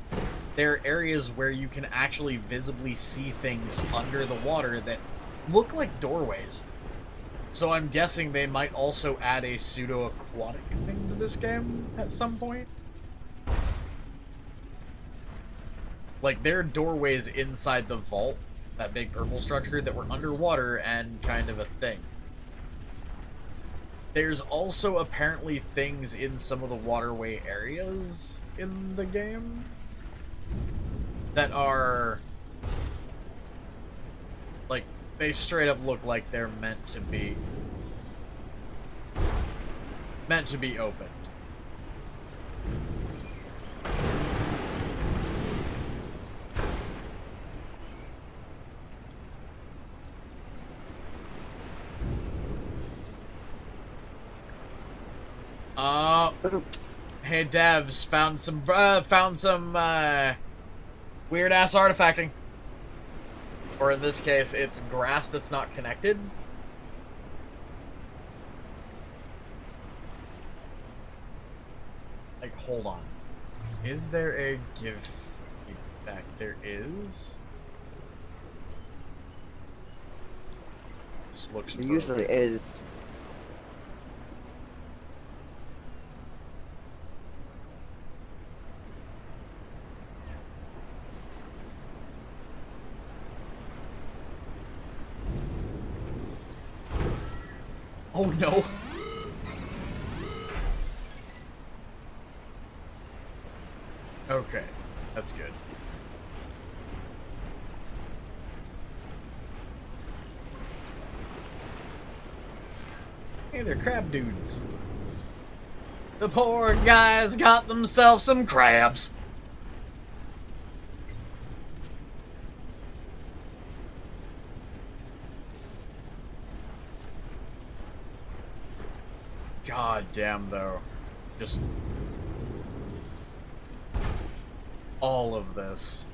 there are areas where you can actually visibly see things under the water that look like doorways. So I'm guessing they might also add a pseudo-aquatic thing to this game at some point. Like, there are doorways inside the vault, that big purple structure, that were underwater and kind of a thing. There's also apparently things in some of the waterway areas in the game that are, like, they straight up look like they're meant to be opened. Oops. Hey devs, found some weird ass artifacting. Or in this case, it's grass that's not connected. Like, hold on. Is there a give back? There is. This looks There usually is. Oh no! Okay, that's good. Hey, they're crab dudes. The poor guys got themselves some crabs. God damn, though. Just all of this.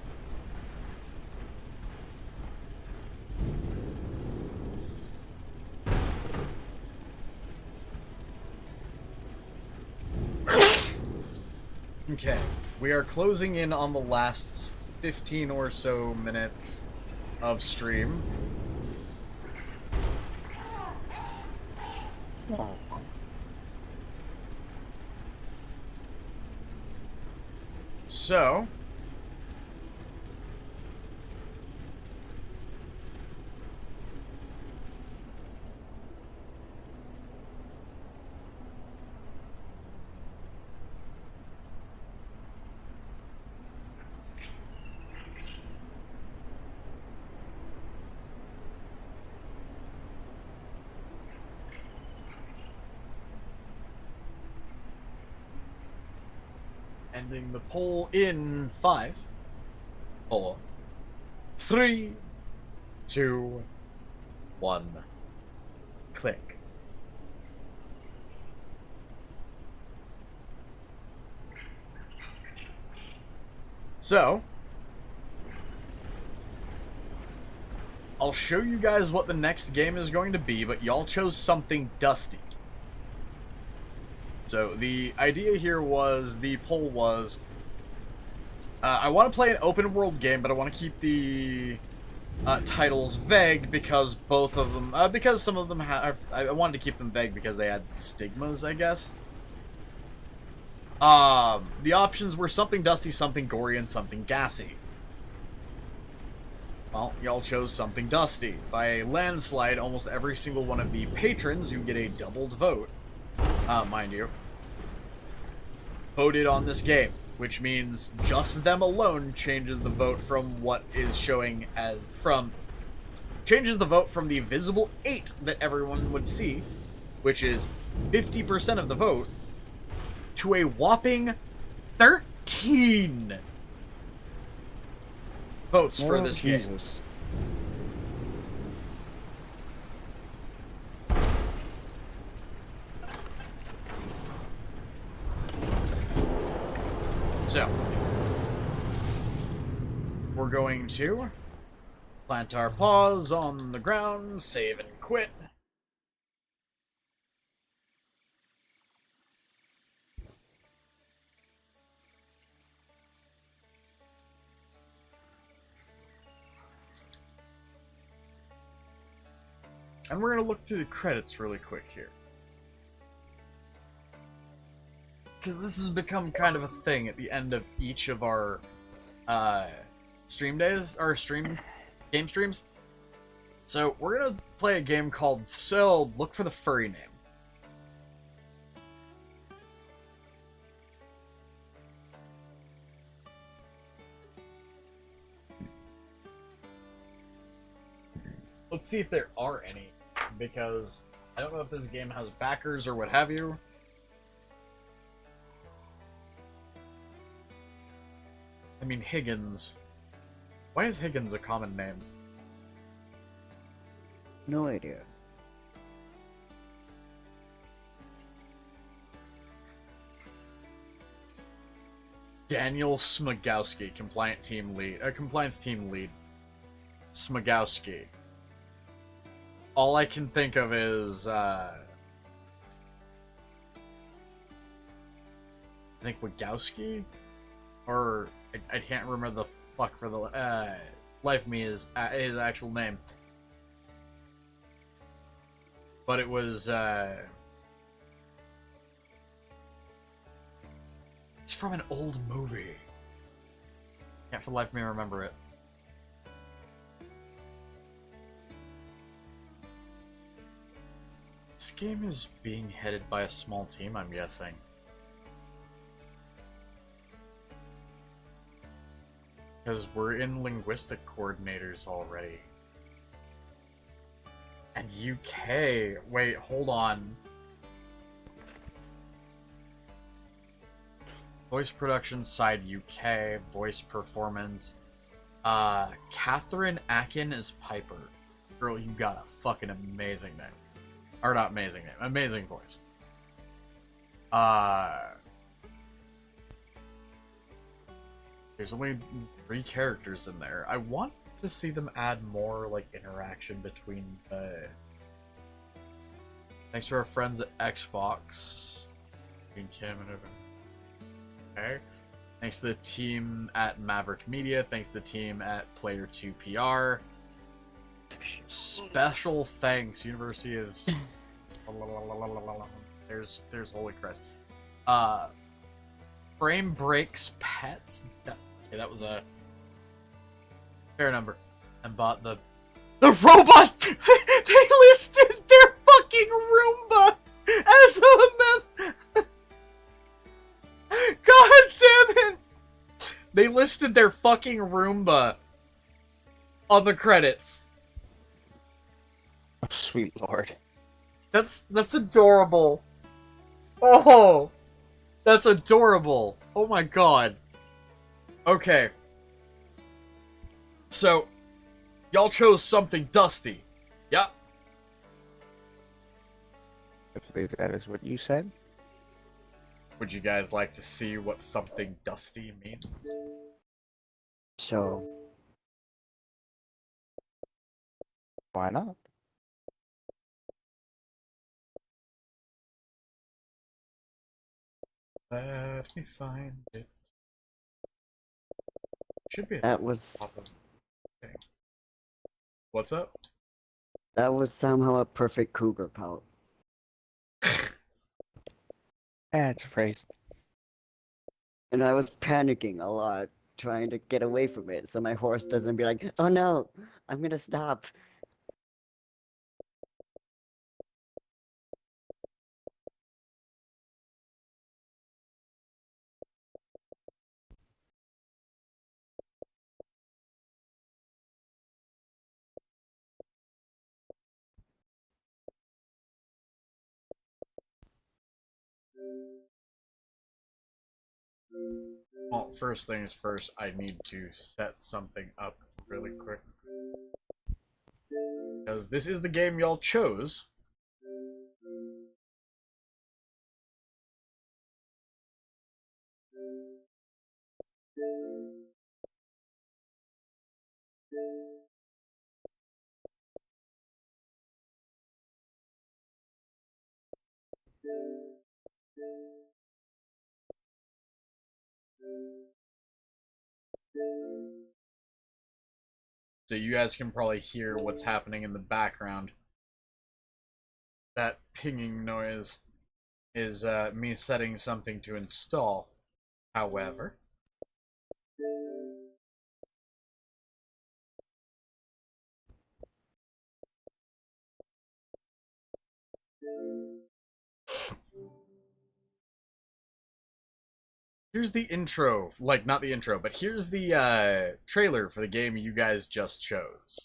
Okay, we are closing in on the last 15 or so minutes of stream. Oh. So, ending the poll in 5, 4, 3, 2, 1. Click. So, I'll show you guys what the next game is going to be, but y'all chose something dusty. So the idea here was, the poll was, I want to play an open world game, but I want to keep the titles vague because both of them, because some of them have, I wanted to keep them vague because they had stigmas, I guess. The options were something dusty, something gory, and something gassy. Well, y'all chose something dusty. By a landslide, almost every single one of the patrons, you get a doubled vote. Mind you. voted on this game, which means just them alone changes the vote from what is showing as changes the vote from the visible 8 that everyone would see, which is 50% of the vote, to a whopping 13 votes for this game. So, we're going to plant our paws on the ground, save and quit. And we're going to look through the credits really quick here. Because this has become kind of a thing at the end of each of our stream days, or game streams. So we're gonna play a game called Look for the Furry Name. Let's see if there are any, because I don't know if this game has backers or what have you. I mean, Higgins. Why is Higgins a common name? No idea. Daniel Smagowski, compliance team lead. Smagowski. All I can think of is, I think Wagowski? Or, I can't remember the fuck for the life of me his actual name. But it was, it's from an old movie. Can't for the life of me remember it. This game is being headed by a small team, I'm guessing. Because we're in linguistic coordinators already. And UK. Wait, hold on. Voice production side UK. Voice performance. Catherine Akin is Piper. Girl, you got a fucking amazing name. Or not amazing name. Amazing voice. There's only 3 characters in there. I want to see them add more, like, interaction between the... Thanks to our friends at Xbox. Okay. Thanks to the team at Maverick Media. Thanks to the team at Player 2 PR. Special thanks, University of... There's Holy Christ. Frame Breaks Pets. That was a fair number. And bought the robot. They listed their fucking Roomba as a mem. God damn it! They listed their fucking Roomba on the credits. Oh, sweet lord. That's adorable. Oh, that's adorable. Oh my god. Okay. So, y'all chose something dusty. Yep. I believe that is what you said. Would you guys like to see what something dusty means? So, Why not? Let me find it. Should be. that was Okay. What's up? somehow a perfect cougar pout. It's a phrase. And I was panicking a lot, trying to get away from it, so my horse doesn't be like, oh no, I'm gonna stop. Well, first things first, I need to set something up really quick. Because this is the game y'all chose. So you guys can probably hear what's happening in the background. That pinging noise is me setting something to install. However, here's the intro. Like, not the intro, but here's the trailer for the game you guys just chose.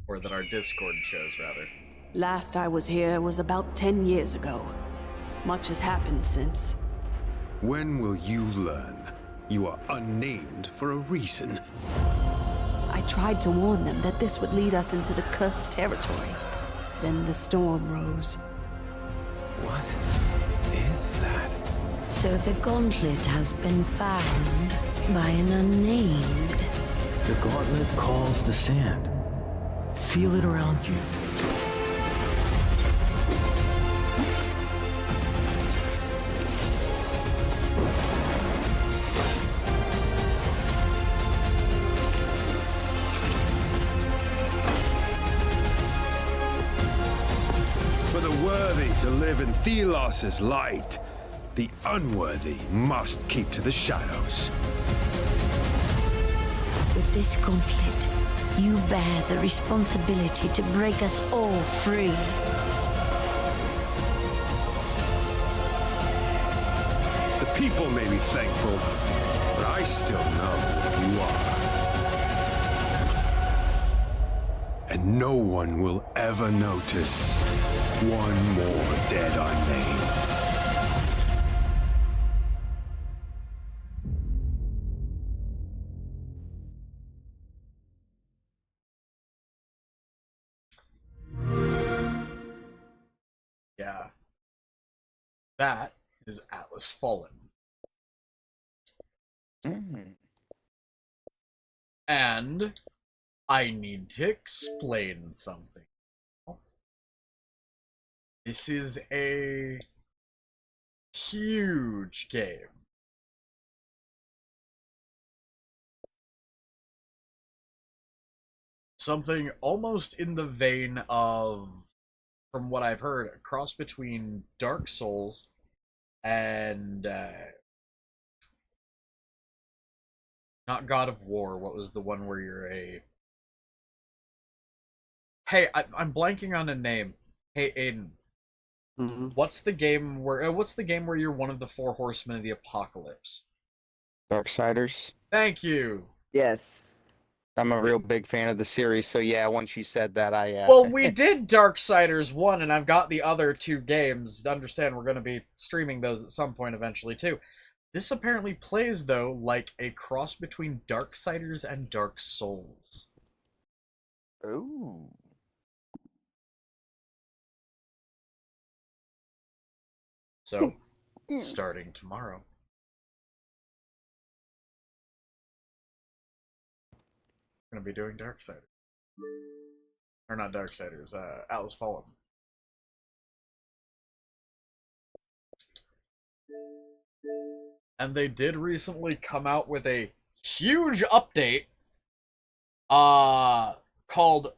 Or that our Discord chose, rather. Last I was here was about 10 years ago. Much has happened since. When will you learn? You are unnamed for a reason. I tried to warn them that this would lead us into the cursed territory. Then the storm rose. What is that? So the gauntlet has been found by an unnamed. The gauntlet calls the sand. Feel it around you. For the worthy to live in Kitthesoulless' light, the unworthy must keep to the shadows. With this gauntlet, you bear the responsibility to break us all free. The people may be thankful, but I still know who you are. And no one will ever notice one more dead unnamed. Yeah. That is Atlas Fallen. And I need to explain something. This is a huge game. Something almost in the vein of, from what I've heard, a cross between Dark Souls and not God of War. What was the one where you're a... Hey, I'm blanking on a name. Hey, Aiden. Mm-hmm. What's the game where you're one of the four horsemen of the apocalypse? Darksiders. Thank you. Yes. I'm a real big fan of the series, so yeah, once you said that, I... Well, we did Darksiders 1, and I've got the other two games. Understand, we're going to be streaming those at some point eventually, too. This apparently plays, though, like a cross between Darksiders and Dark Souls. Ooh. So, starting tomorrow. We're going to be doing Darksiders. Or not Darksiders, Atlas Fallen. And they did recently come out with a huge update called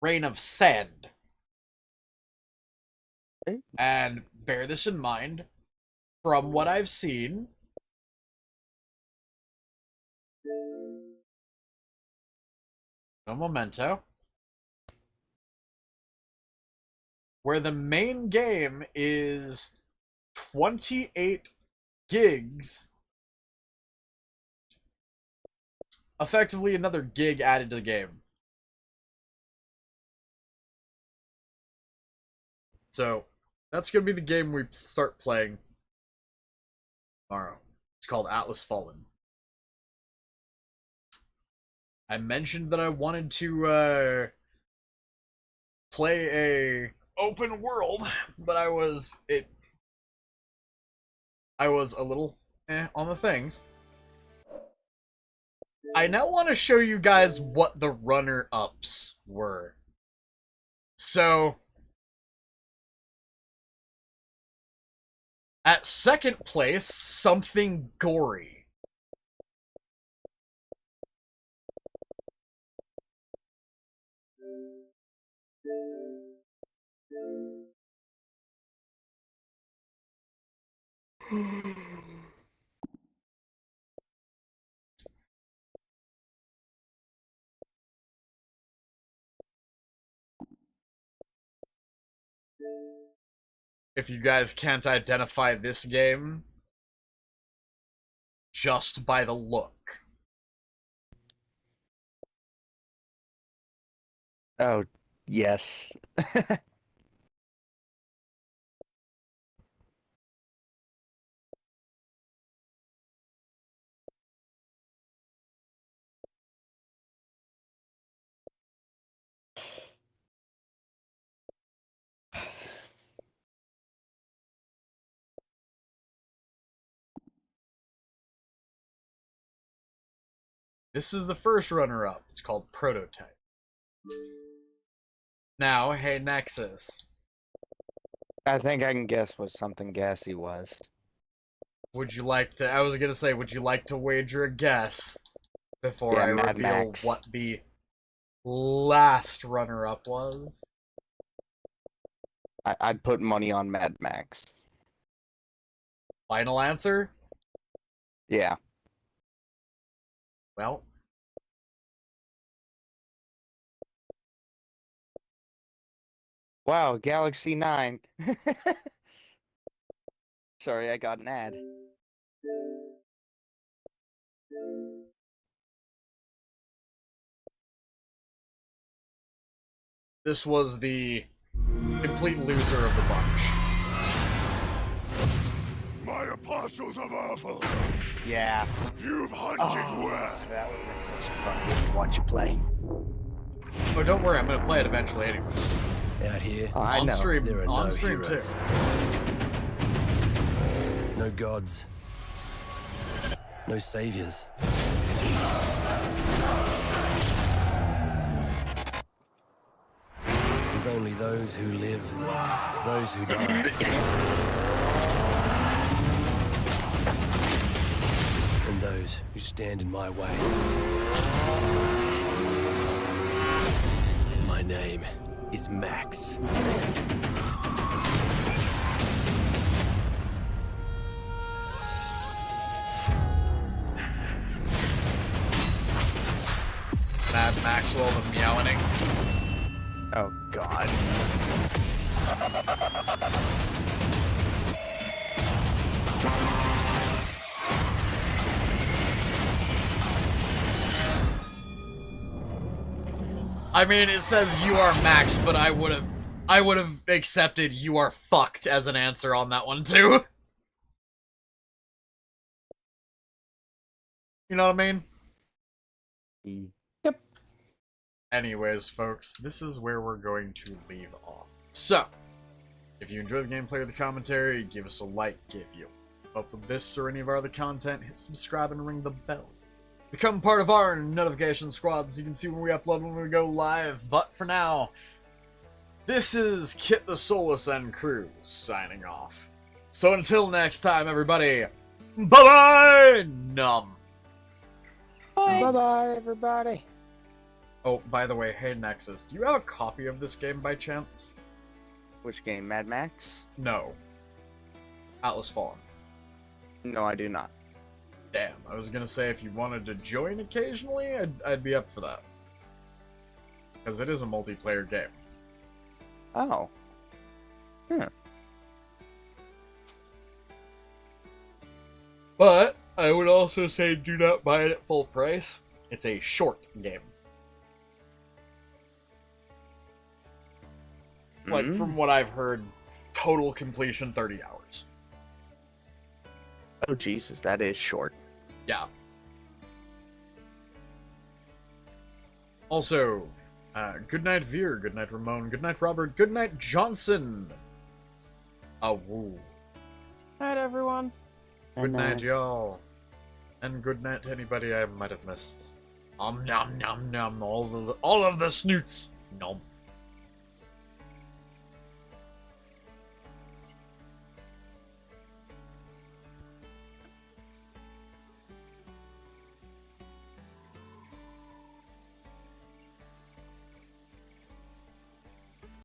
Reign of Sand. And bear this in mind, from what I've seen, no memento, where the main game is 28 gigs, effectively another gig added to the game. So, that's going to be the game we start playing tomorrow. It's called Atlas Fallen. I mentioned that I wanted to play a open world, but I was a little on the things. I now want to show you guys what the runner-ups were. So, at second place, Something Gory. If you guys can't identify this game just by the look. Oh, yes. This is the first runner-up. It's called Prototype. Now, hey Nexus. I think I can guess what Something Gassy was. Would you like to, I was gonna say, would you like to wager a guess before I Mad reveal Max. what the last runner-up was? I'd put money on Mad Max. Final answer? Yeah. Well, Wow, Galaxy 9. Sorry, I got an ad. this was the complete loser of the bunch. My apostles of awful. Yeah. You've hunted well. That would have been such a fun game to watch you play. Oh, don't worry, I'm gonna play it eventually anyway. Out here, I On know. stream, there are on no stream heroes. too. No gods. No saviors. There's only those who live, those who die. And those who stand in my way. My name is Max. Mad Maxwell the meowing. Oh, God. I mean, it says you are Max, but I would have accepted you are fucked as an answer on that one too. You know what I mean? Yep. Anyways, folks, this is where we're going to leave off. So, if you enjoy the gameplay or the commentary, give us a like. If you up with this or any of our other content, hit subscribe and ring the bell. Become part of our notification squad so you can see when we upload, when we go live. But for now, this is Kitthesoulless and Cruz signing off. So until next time, everybody, bye-bye! Numb. Bye-bye, everybody. Oh, by the way, hey Nexus, do you have a copy of this game by chance? Which game, Mad Max? No. Atlas Fallen. No, I do not. Damn, I was gonna say if you wanted to join occasionally, I'd be up for that. Because it is a multiplayer game. Oh. Hmm. But, I would also say do not buy it at full price. It's a short game. Like, from what I've heard, total completion 30 hours. Oh, Jesus, that is short. Yeah. Also, good night Veer, good night Ramon, good night Robert, good night Johnson. Woo. Night, everyone. Good night, y'all. And good night to anybody I might have missed. Nom nom nom nom, all of the snoots. Nom.